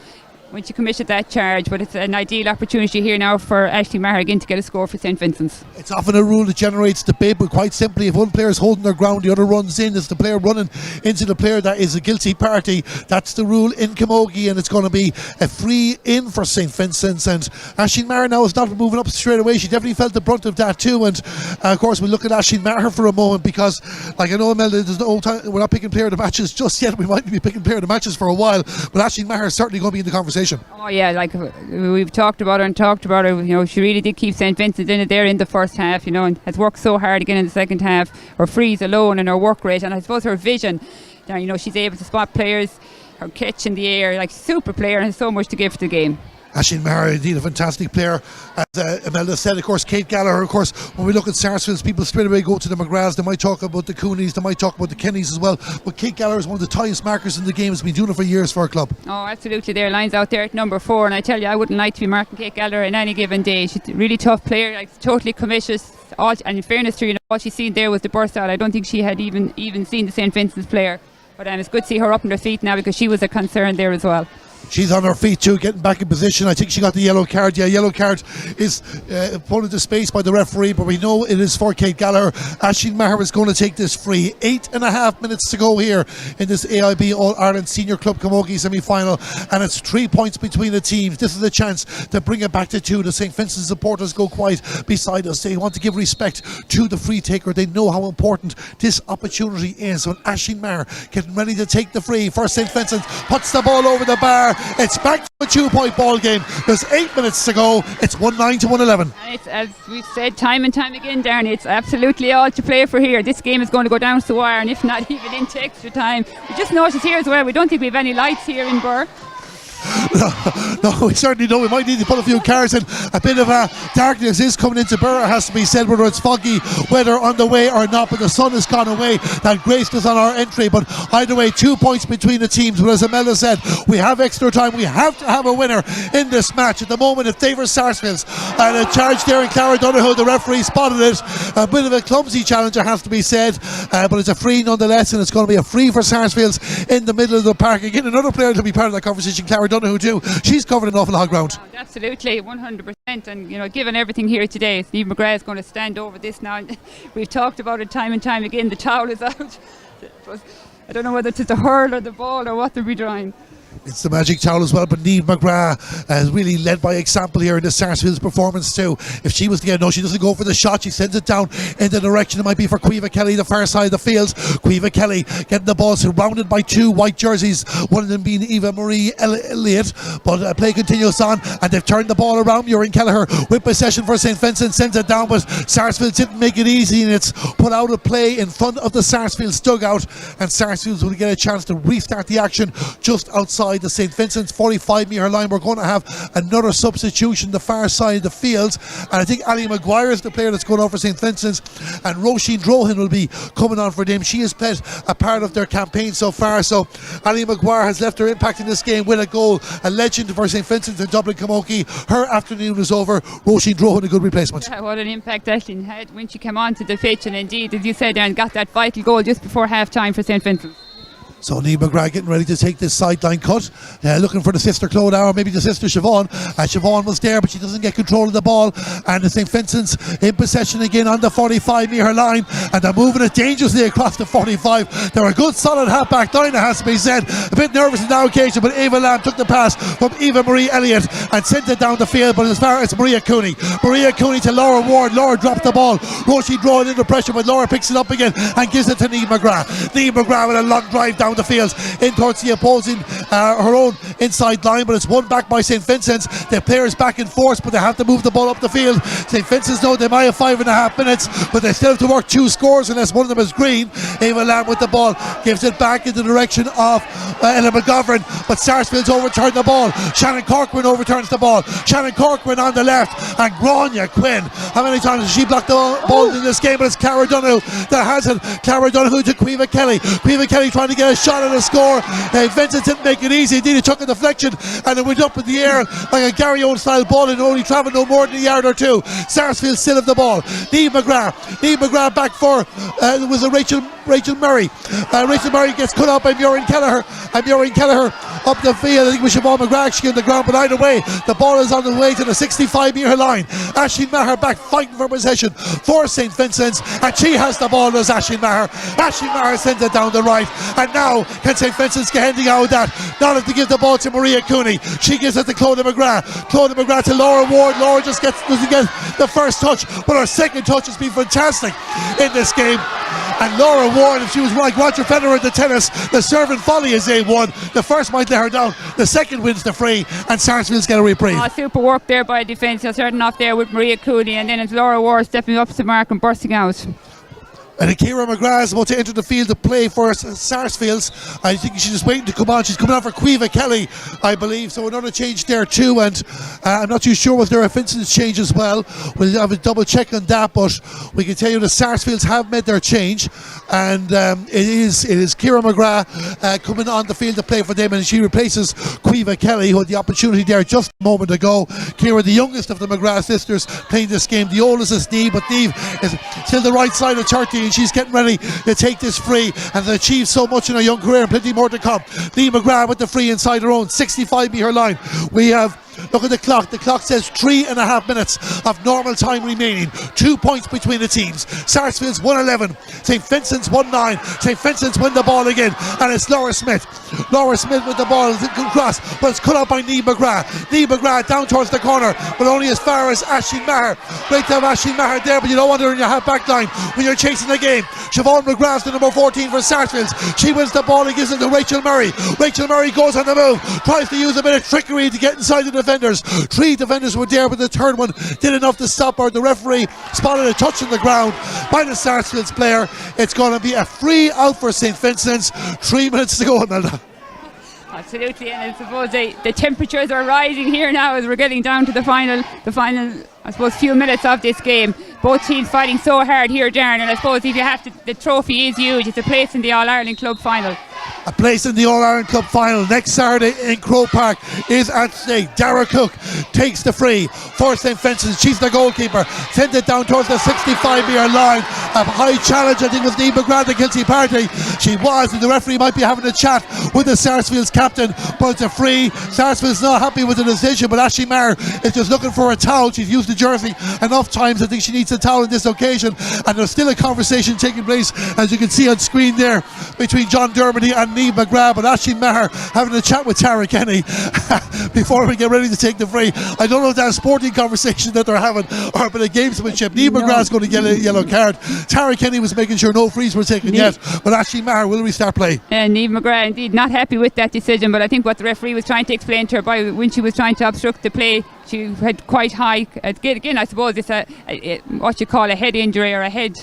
Speaker 2: when she committed that charge, but it's an ideal opportunity here now for Aisling Maher again to get a score for St. Vincent's.
Speaker 1: It's often a rule that generates debate, but quite simply, if one player is holding their ground, the other runs in. It's the player running into the player that is a guilty party. That's the rule in Camogie, and it's going to be a free in for St. Vincent's. And Aisling Maher now is not moving up straight away. She definitely felt the brunt of that too. And of course, we'll look at Aisling Maher for a moment, because, like I know, Imelda, there's no time, we're not picking player of the matches just yet. We might be picking player of the matches for a while, but Aisling Maher is certainly going to be in the conversation.
Speaker 2: Oh yeah, like we've talked about her, you know, she really did keep St. Vincent in it there in the first half, you know, and has worked so hard again in the second half. Her frees alone and her work rate, and I suppose her vision, you know, she's able to spot players, her catch in the air, like super player, and has so much to give to the game.
Speaker 1: Aisling Maher, indeed a fantastic player. As Imelda said, of course, Kate Gallagher, of course, when we look at Sarsfields, people straight away go to the McGraths. They might talk about the Cooneys, they might talk about the Kennys as well. But Kate Gallagher is one of the tightest markers in the game, has been doing it for years for our club.
Speaker 2: Oh, absolutely. There lines out there at number 4, and I tell you, I wouldn't like to be marking Kate Gallagher in any given day. She's a really tough player, like totally committed. And in fairness to her, you know, all she's seen there was the burst out. I don't think she had even seen the St. Vincent's player. But it's good to see her up on her feet now, because she was a concern there as well.
Speaker 1: She's on her feet too, getting back in position. I think she got the yellow card. Yeah, yellow card is put into space by the referee, but we know it is for Kate Gallagher. Aisling Maher is going to take this free. 8.5 minutes to go here in this AIB All-Ireland Senior Club Camogie semi-final, and it's 3 points between the teams. This is a chance to bring it back to 2. The St. Vincent supporters go quiet beside us. They want to give respect to the free taker. They know how important this opportunity is. So Aisling Maher getting ready to take the free for St. Vincent, puts the ball over the bar. It's back to a 2-point ball game. There's 8 minutes to go. It's 1-9 to 1-11.
Speaker 2: And it's, as we've said time and time again, Darren, it's absolutely all to play for here. This game is going to go down to the wire, and if not even into extra time. We just noticed here as well, we don't think we have any lights here in Burr.
Speaker 1: No, we certainly don't. We might need to put a few cars in. A bit of darkness is coming into Burr, it has to be said, whether it's foggy weather on the way or not, but the sun has gone away. That graced us on our entry, but either way, 2 points between the teams. But as Imelda said, we have extra time. We have to have a winner in this match. At the moment, it favours Sarsfields, and a charge there in Clara Donoghue. The referee spotted it. A bit of a clumsy challenge, it has to be said, but it's a free nonetheless, and it's going to be a free for Sarsfields in the middle of the park. Again, another player to be part of that conversation, Clara Donoghue too. She's covered an awful lot of ground.
Speaker 2: Oh, absolutely, 100%. And you know, given everything here today, Steve McGrath is going to stand over this now. We've talked about it time and time again. The towel is out. I don't know whether it's the hurl or the ball or what they'll be drawing.
Speaker 1: It's the magic towel as well, but Niamh McGrath has really led by example here in the Sarsfield's performance too. If she was to get, no, she doesn't go for the shot, she sends it down in the direction it might be for Caoimhe Kelly, the far side of the field. Caoimhe Kelly getting the ball surrounded by two white jerseys, one of them being Eva Marie Elliott, but play continues on and they've turned the ball around. Muireann Kelleher with possession for St. Vincent, sends it down, but Sarsfield didn't make it easy and it's put out of play in front of the Sarsfield's dugout, and Sarsfields will get a chance to restart the action just outside the St. Vincent's 45-metre line. We're going to have another substitution the far side of the field, and I think Ali Maguire is the player that's going on for St. Vincent's, and Roisin Drohan will be coming on for them. She has played a part of their campaign so far, so Ali Maguire has left her impact in this game with a goal, a legend for St. Vincent's in Dublin Camogie. Her afternoon is over. Roisin Drohan, a good replacement.
Speaker 2: Yeah, what an impact Aisling had when she came onto the pitch, and indeed, as you said, and got that vital goal just before half time for St. Vincent.
Speaker 1: So Niamh McGrath getting ready to take this sideline cut, looking for the sister Claude or maybe the sister Siobhan. Siobhan was there, but she doesn't get control of the ball, and the St. Vincent's in possession again on the 45-metre line, and they're moving it dangerously across the 45. They're a good solid half-back line, it has to be said. A bit nervous on that occasion, but Eva Lamb took the pass from Eva Marie Elliott and sent it down the field, but as far as Maria Cooney to Laura Ward. Laura dropped the ball, Roisin drawing into pressure, but Laura picks it up again and gives it to Niamh McGrath. Niamh McGrath with a long drive down the field in towards the opposing her own inside line, but it's won back by St. Vincent's. The players back in force, but they have to move the ball up the field. St. Vincent's know they might have 5.5 minutes, but they still have to work 2 scores unless one of them is green. Eva Lamb with the ball gives it back in the direction of Ella McGovern, but Sarsfield's overturned the ball. Shannon Corcoran overturns the ball. Shannon Corcoran on the left, and Grania Quinn, how many times has she blocked the ball in this game? But it's Cara Donoghue that has it. Cara Donoghue to Caoimhe Kelly. Caoimhe Kelly trying to get a shot at a score. Vincent didn't make it easy. Indeed, he took a deflection and it went up in the air like a Gary Owen style ball and only travelled no more than a yard or two. Sarsfield still have the ball. Niamh McGrath back for it was a Rachel Murray. Rachel Murray gets cut out by Muireann Kelleher, and Muireann Kelleher up the field. I think it was Siobhan McGrath she on the ground, but either way the ball is on the way to the 65-metre line. Aisling Maher back fighting for possession for St. Vincent's, and she has the ball. Does Aisling Maher. Aisling Maher sends it down the right, and now can St. Vincent's get anything out of that? Not if they give the ball to Maria Cooney. She gives it to Claudia McGrath to Laura Ward. Laura just doesn't get the first touch, but her second touch has been fantastic in this game. And Laura Ward, if she was like Roger Federer at the tennis, the serve and volley is A1. The first might let her down, the second wins the free, and Sarsfield's get a reprieve.
Speaker 2: Super work there by defence. You're starting off there with Maria Cooney, and then it's Laura Ward stepping up to the mark and bursting out.
Speaker 1: And Akira McGrath is about to enter the field to play for Sarsfields. I think she's just waiting to come on. She's coming on for Caoimhe Kelly, I believe. So another change there too. And I'm not too sure was there a Vincent's change as well. We'll have a double check on that. But we can tell you the Sarsfields have made their change. And it is Kira McGrath coming on the field to play for them. And she replaces Caoimhe Kelly, who had the opportunity there just a moment ago. Kira, the youngest of the McGrath sisters, playing this game. The oldest is Niamh, but Niamh is still the right side of 30. She's getting ready to take this free and has achieved so much in her young career and plenty more to come. Niamh McGrath with the free inside her own 65-metre line. We have, look at the clock says 3.5 minutes of normal time remaining. 2 points between the teams. Sarsfield's 1-11, St. Vincent's 1-9. St. Vincent's win the ball again, and it's Laura Smith with the ball across, but it's cut out by Niamh McGrath down towards the corner, but only as far as Aisling Maher. Great to have Aisling Maher there, but you don't want her in your half-back line when you're chasing the game. Siobhan McGrath's the number 14 for Sarsfields. She wins the ball and gives it to Rachel Murray. Rachel Murray goes on the move, tries to use a bit of trickery to get inside the defenders. 3 defenders were there, but the third one did enough to stop her. The referee spotted a touch on the ground by the Sarsfields player. It's going to be a free out for St. Vincent's. 3 minutes to go, Imelda.
Speaker 2: Absolutely, and I suppose the temperatures are rising here now as we're getting down to the final, I suppose, few minutes of this game. Both teams fighting so hard here, Darren, and I suppose if you have to, the trophy is huge. It's a place in the All-Ireland Club final.
Speaker 1: A place in the All-Ireland Cup final next Saturday in Croke Park is at stake. Dara Cook takes the free for St. Vincent's. She's the goalkeeper. Sends it down towards the 65-metre line. A high challenge, I think, was Niamh McGrath, the guilty party. She was, and the referee might be having a chat with the Sarsfields captain, but it's a free. Sarsfield's not happy with the decision, but Aisling Maher is just looking for a towel. She's used the jersey enough times. I think she needs a towel on this occasion, and there's still a conversation taking place, as you can see on screen there, between John Dermody and Niamh McGrath, but Aisling Maher having a chat with Tara Kenny before we get ready to take the free. I don't know if that's a sporting conversation that they're having or a bit of gamesmanship. Niamh McGrath's going to get a yellow card. Tara Kenny was making sure no frees were taken yet, but Aisling Maher will restart play.
Speaker 2: Niamh McGrath indeed not happy with that decision, but I think what the referee was trying to explain to her when she was trying to obstruct the play, she had quite high, again I suppose it's a what you call a head injury or a head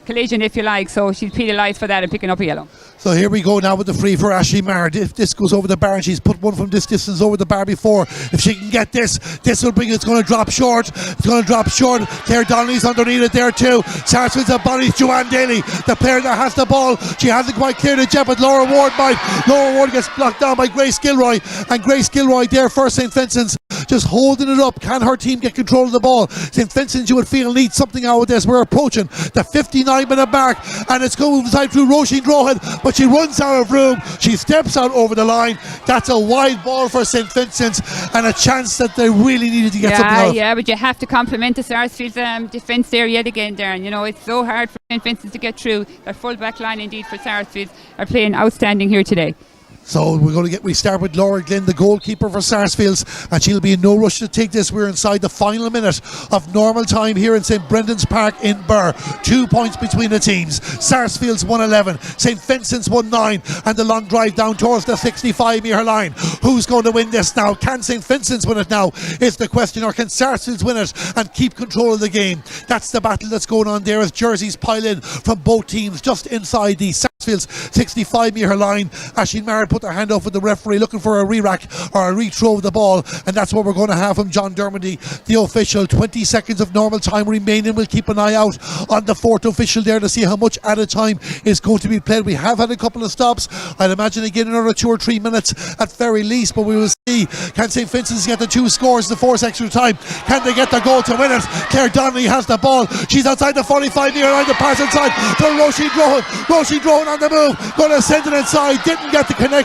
Speaker 2: collision if you like, so she's penalised for that and picking up a yellow.
Speaker 1: So here we go now with the free for Aisling Maher. If this goes over the bar, and she's put one from this distance over the bar before, if she can get this will bring it. It's going to drop short. It's going to drop short. Claire Donnelly's underneath it there too. Sarsfield's a body. Joanne Daly, the player that has the ball. She hasn't quite cleared it yet, but Laura Ward might. Laura Ward gets blocked down by Grace Gilroy, and Grace Gilroy there for St. Vincent's, just holding it up. Can her team get control of the ball? St. Vincent's, you would feel, needs something out of this. We're approaching the 59-minute mark, and it's going inside through Roisin Drohan, but she runs out of room. She steps out over the line. That's a wide ball for St. Vincent's, and a chance that they really needed to get something out of.
Speaker 2: Yeah, but you have to compliment the Sarsfield's defence there yet again, Darren. You know, it's so hard for St. Vincent's to get through. Their full back line indeed for Sarsfield are playing outstanding here today.
Speaker 1: So we start with Laura Glynn, the goalkeeper for Sarsfields, and she'll be in no rush to take this. We're inside the final minute of normal time here in St. Brendan's Park in Birr. 2 points between the teams. Sarsfields 1-11, St. Vincent's 1-9, and the long drive down towards the 65-metre line. Who's going to win this now? Can St. Vincent's win it now is the question, or can Sarsfields win it and keep control of the game? That's the battle that's going on there as jerseys pile in from both teams just inside the Sarsfields 65-metre line. Aisling Maher put their hand up with the referee looking for a re-rack or a re-throw of the ball, and that's what we're going to have from John Dermody, the official. 20 seconds of normal time remaining. We'll keep an eye out on the fourth official there to see how much added time is going to be played. We have had a couple of stops. I'd imagine again another 2 or 3 minutes at very least, but we will see. Can St. Vincent's get the 2 scores, the force extra time? Can they get the goal to win it? Claire Donnelly has the ball. She's outside the 45-metre line, the pass inside to Roisin Drohan. Roisin Drohan on the move, going to send it inside. Didn't get the connection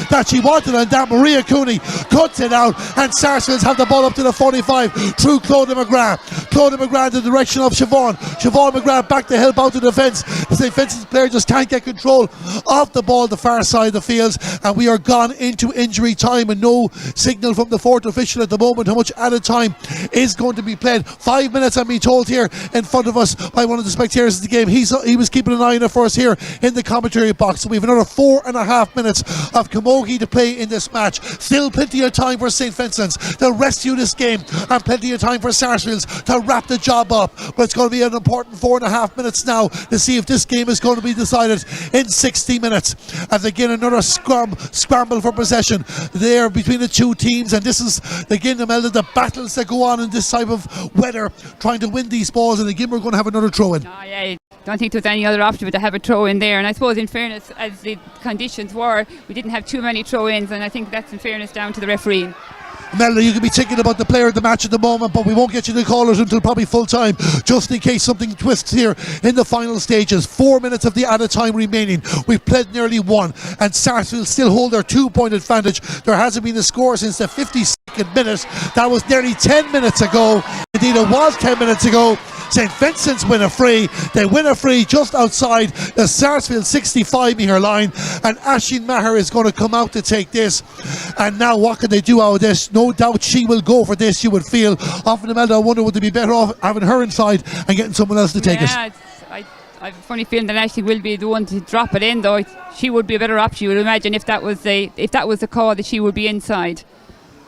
Speaker 1: that she wanted, and that Maria Cooney cuts it out, and Sarsfields have the ball up to the 45 through Claudia McGrath. Claudia McGrath in the direction of Siobhan McGrath back to help out the defence. The St. Vincent's player just can't get control of the ball the far side of the fields, and we are gone into injury time, and no signal from the fourth official at the moment how much added time is going to be played. 5 minutes I'm being told here in front of us by one of the spectators of the game. He was keeping an eye on it for us here in the commentary box. So we have another 4.5 minutes of camogie to play in this match. Still plenty of time for St. Vincent's to rescue this game, and plenty of time for Sarsfields to wrap the job up. But it's going to be an important 4.5 minutes now to see if this game is going to be decided in 60 minutes. And again, another scramble for possession there between the two teams, and this is again the battles that go on in this type of weather, trying to win these balls. And again, we're going to have another throw in.
Speaker 2: I don't think there was any other option but to have a throw in there, and I suppose in fairness, as the conditions were, we didn't have too many throw-ins, and I think that's in fairness down to the referee.
Speaker 1: Melanie, you can be thinking about the player of the match at the moment, but we won't get you the callers until probably full time, just in case something twists here in the final stages. 4 minutes of the added time remaining. We've played nearly 1, and Sarsfield still hold their 2-point advantage. There hasn't been a score since the 52nd minute. That was nearly 10 minutes ago. Indeed, it was 10 minutes ago. St. Vincent's win a free. They win a free just outside the Sarsfield 65-metre line, and Aisling Maher is going to come out to take this. And now what can they do out of this? No doubt she will go for this, you would feel. Often, Imelda, I wonder would they be better off having her inside and getting someone else to take it.
Speaker 2: I have a funny feeling that Ashley will be the one to drop it in, though. She would be a better option, you would imagine, if that was the call, that she would be inside.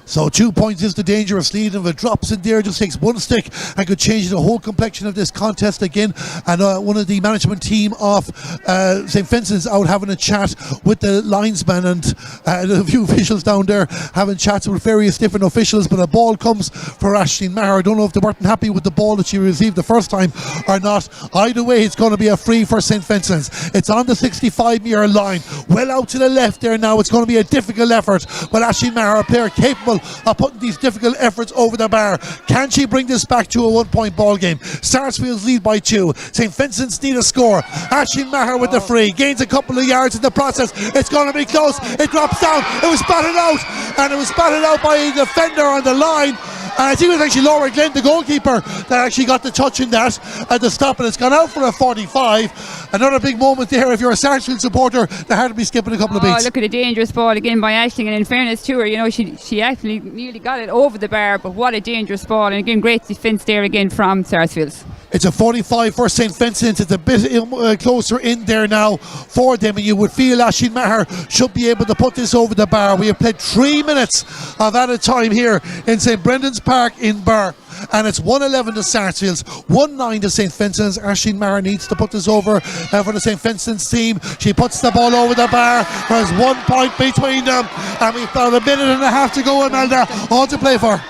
Speaker 1: So 2 points is the danger of Sleed, and if it drops in there, just takes one stick and could change the whole complexion of this contest again. And one of the management team of St. Vincent's out having a chat with the linesman, and a few officials down there having chats with various different officials. But a ball comes for Aisling Maher. I don't know if they weren't happy with the ball that she received the first time or not. Either way, it's going to be a free for St. Vincent's. It's on the 65-metre line, well out to the left there now. It's going to be a difficult effort, but Aisling Maher, a player capable of putting these difficult efforts over the bar. Can she bring this back to a 1-point ball game? Sarsfields lead by 2. St. Vincent's need a score. Aisling Maher with the free, gains a couple of yards in the process. It's going to be close. It drops down. It was batted out, and it was batted out by a defender on the line. And I think it was actually Laura Glynn, the goalkeeper, that actually got the touch in that at the stop, and it's gone out for a 45. another big moment there. If you're a Sarsfield supporter, they're hard to be skipping a couple of beats.
Speaker 2: Look at a dangerous ball again by Aisling, and in fairness to her, she actually nearly got it over the bar, but what a dangerous ball, and again great defence there again from Sarsfields.
Speaker 1: It's a 45 for St. Vincent. It's a bit closer in there now for them, and you would feel Aisling Maher should be able to put this over the bar. We have played 3 minutes of added time here in St. Brendan's Park in Birr, and it's 1-11 to Sarsfields, 1-9 to St. Vincent's. Aisling Maher needs to put this over for the St. Vincent's team. She puts the ball over the bar. There's 1 point between them, and we've got a minute and a half to go, Imelda. All to play for.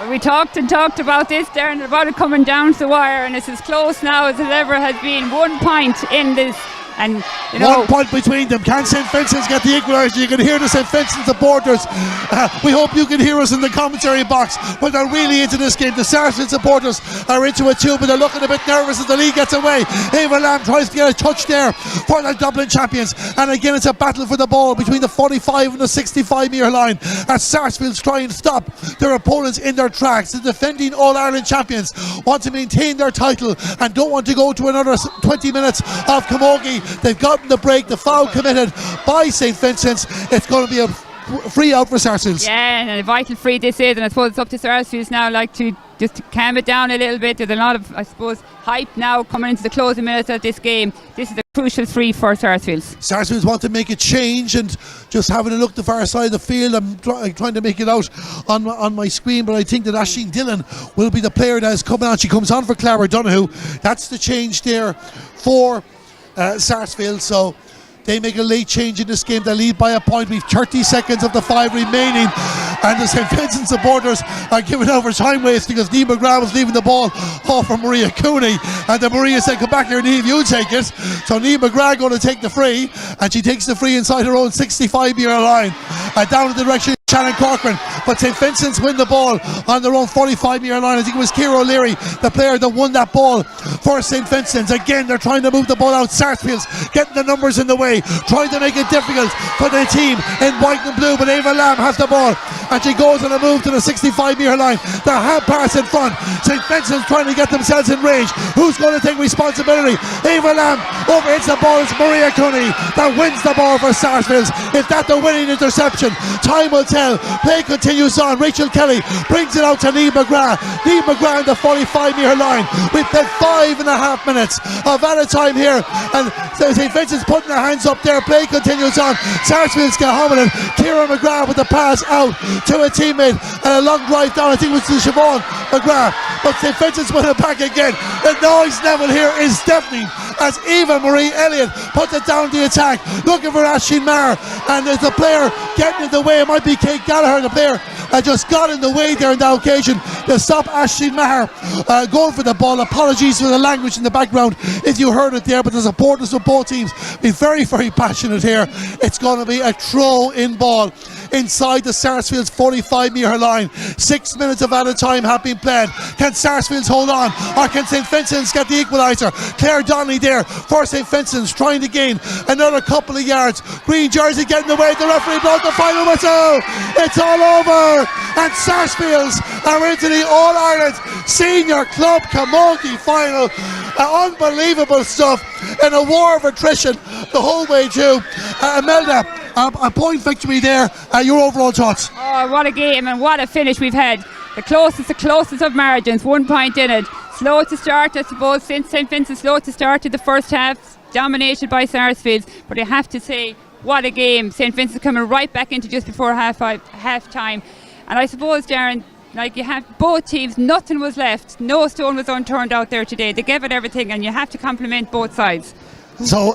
Speaker 2: We talked about this, Darren, about it coming down to the wire, and it's as close now as it ever has been. 1 point in this. And
Speaker 1: 1 point between them. Can St. Vincent's get the equaliser? You can hear the St. Vincent supporters. We hope you can hear us in the commentary box, but they're really into this game. The Sarsfield supporters are into it too, but they're looking a bit nervous as the lead gets away. Ava Lamb tries to get a touch there for the Dublin champions, and again it's a battle for the ball between the 45 and the 65 metre line as Sarsfield's try and stop their opponents in their tracks. The defending All-Ireland champions want to maintain their title and don't want to go to another 20 minutes of camogie. They've gotten the break, the foul committed by St. Vincent's. It's going to be a free out for Sarsfields.
Speaker 2: Yeah, and a vital free this is, and I suppose it's up to Sarsfields now, to calm it down a little bit. There's a lot of, I suppose, hype now coming into the closing minutes of this game. This is a crucial free for Sarsfields.
Speaker 1: Sarsfields want to make a change, and just having a look the far side of the field, I'm trying to make it out on my screen, but I think that Aisling Dillon will be the player that is coming on. She comes on for Clara Donoghue. That's the change there for Sarsfield, so they make a late change in this game. They lead by a point. We've 30 seconds of the 5 remaining, and the St. Vincent supporters are giving over time wasting because Niamh McGrath was leaving the ball off for Maria Cooney, and then Maria said, come back here, Niamh, you take it. So Niamh McGrath going to take the free, and she takes the free inside her own 65 metre line, down in the direction of Shannon Corcoran, but St. Vincent's win the ball on their own 45 metre line. I think it was Ciara O'Leary, the player that won that ball for St. Vincent's. Again, they're trying to move the ball out. Sarsfield's getting the numbers in the way, trying to make it difficult for the team in white and blue, but Ava Lamb has the ball, and she goes on a move to the 65 metre line. The hand pass in front. St. Vincent's trying to get themselves in range. Who's going to take responsibility? Ava Lamb overhits the ball. It's Maria Cooney that wins the ball for Sarsfields. Is that the winning interception? Time will tell. Play continues on. Rachel Kelly brings it out to Niamh McGrath. Niamh McGrath on the 45 metre line. We've played 5.5 minutes of added time here, and St. Vincent's putting their hands up there. Play continues on. Sarsfield's get home, and Ciara McGrath with the pass out to a teammate, and a long drive down. I think it was to Siobhan McGrath, but St. Vincent's win it back again. The noise level here is deafening as Eva Marie Elliott puts it down the attack, looking for Aisling Maher, and there's a player getting in the way. It might be Kate Gallagher, the player that just got in the way there on that occasion to stop Aisling Maher going for the ball. Apologies for the language in the background if you heard it there, but the supporters of both teams been very, very passionate here. It's going to be a throw-in ball inside the Sarsfields 45 metre line. 6 minutes of added time have been played. Can Sarsfields hold on, or can St. Vincent's get the equaliser? Claire Donnelly there for St. Vincent's, trying to gain another couple of yards. Green jersey getting away. The referee blows the final whistle. It's all over, and Sarsfields are into the All-Ireland Senior Club Camogie final. Unbelievable stuff in a war of attrition the whole way through. Imelda, a point victory there. Your overall thoughts?
Speaker 2: Oh, what a game and what a finish we've had. The closest of margins, 1 point in it. Slow to start, I suppose, since St. Vincent slow to start to the first half, dominated by Sarsfields, but I have to say, what a game. St. Vincent coming right back into just before half time. And I suppose, Darren, you have both teams, nothing was left, no stone was unturned out there today. They gave it everything, and you have to compliment both sides.
Speaker 1: So,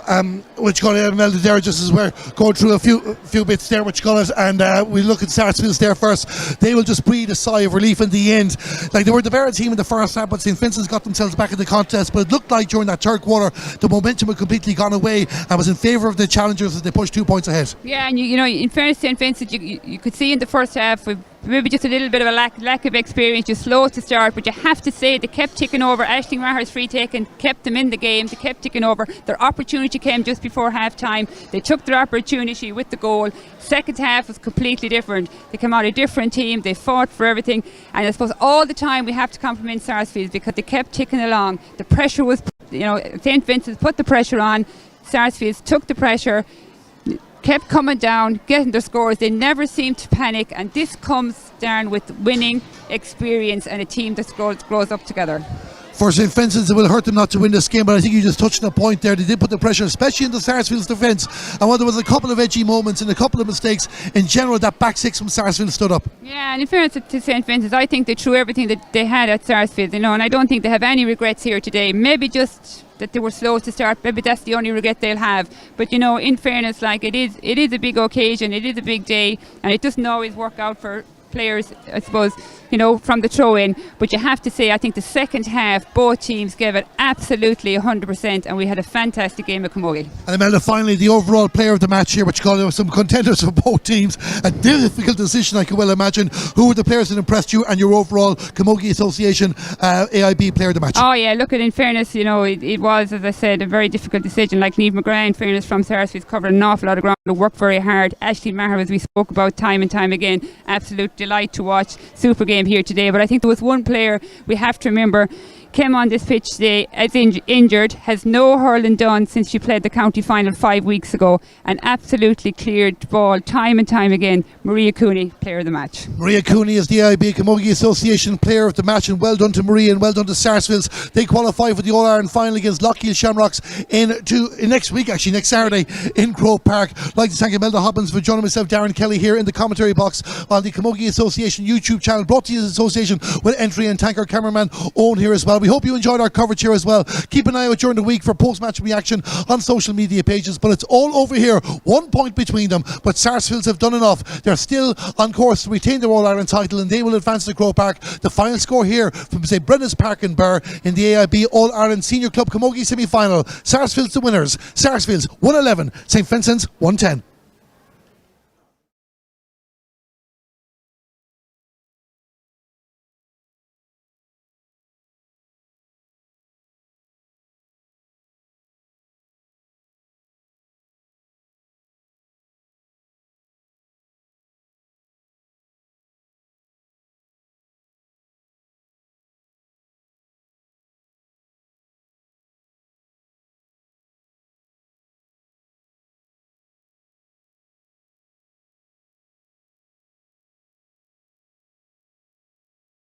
Speaker 1: which got Imelda there just as we're going through a few bits there, which got it, and we look at Sarsfields there first. They will just breathe a sigh of relief in the end. They were the better team in the first half, but St. Vincent's got themselves back in the contest. But it looked like during that third quarter, the momentum had completely gone away and was in favour of the challengers as they pushed 2 points ahead.
Speaker 2: Yeah, and you know, in fairness to St. Vincent, you could see in the first half with maybe just a little bit of a lack of experience, just slow to start, but you have to say they kept ticking over. Aisling Maher's free taken kept them in the game. They kept ticking over. Their opportunity came just before half time. They took their opportunity with the goal. Second half was completely different. They came out a different team. They fought for everything, and I suppose all the time we have to compliment Sarsfield because they kept ticking along. The pressure was St. Vincent's put the pressure on. Sarsfield took the pressure, kept coming down, getting their scores. They never seemed to panic, and this comes down with winning experience and a team that grows up together.
Speaker 1: For St. Vincent's, it will hurt them not to win this game, but I think you just touched on a point there. They did put the pressure, especially in the Sarsfield's defence. And while there was a couple of edgy moments and a couple of mistakes, in general, that back six from Sarsfield stood up. Yeah,
Speaker 2: and in fairness to St. Vincent's, I think they threw everything that they had at Sarsfield, and I don't think they have any regrets here today. Maybe just that they were slow to start. Maybe that's the only regret they'll have. But in fairness, it is a big occasion, it is a big day, and it doesn't always work out for players, I suppose, from the throw-in. But you have to say, I think the second half, both teams gave it absolutely 100%, and we had a fantastic game of camogie.
Speaker 1: And Imelda, finally, the overall player of the match here, which called some contenders for both teams. A difficult decision, I can well imagine. Who were the players that impressed you and your overall Camogie Association AIB player of the match?
Speaker 2: Oh yeah, look, in fairness, it was, as I said, a very difficult decision. Like Niamh McGrath, in fairness, from Sarsfield, covered an awful lot of ground, worked very hard. Ashley Maher, as we spoke about time and time again, absolute delight to watch. Super game here today. But I think there was one player we have to remember came on this pitch today as injured, has no hurling done since she played the county final 5 weeks ago, and absolutely cleared the ball time and time again. Maria Cooney, player of the match.
Speaker 1: Maria Cooney is the AIB Camogie Association player of the match, and well done to Maria and well done to Sarsfields. They qualify for the All-Ireland final against Lockheed Shamrocks next week, actually next Saturday in Croke Park. I'd like to thank Imelda Hobbins for joining myself, Darren Kelly, here in the commentary box on the Camogie Association YouTube channel, brought to you in association with Entry, and thank our cameraman Owen here as well. We hope you enjoyed our coverage here as well. Keep an eye out during the week for post-match reaction on social media pages, but it's all over here, 1 point between them, but Sarsfields have done enough. They're still on course to retain their All-Ireland title, and they will advance to Croke Park. The final score here from, say, Brenda's Park in Burr in the AIB All-Ireland Senior Club Camogie semi-final. Sarsfields the winners. Sarsfields 111, St. Vincent's 110.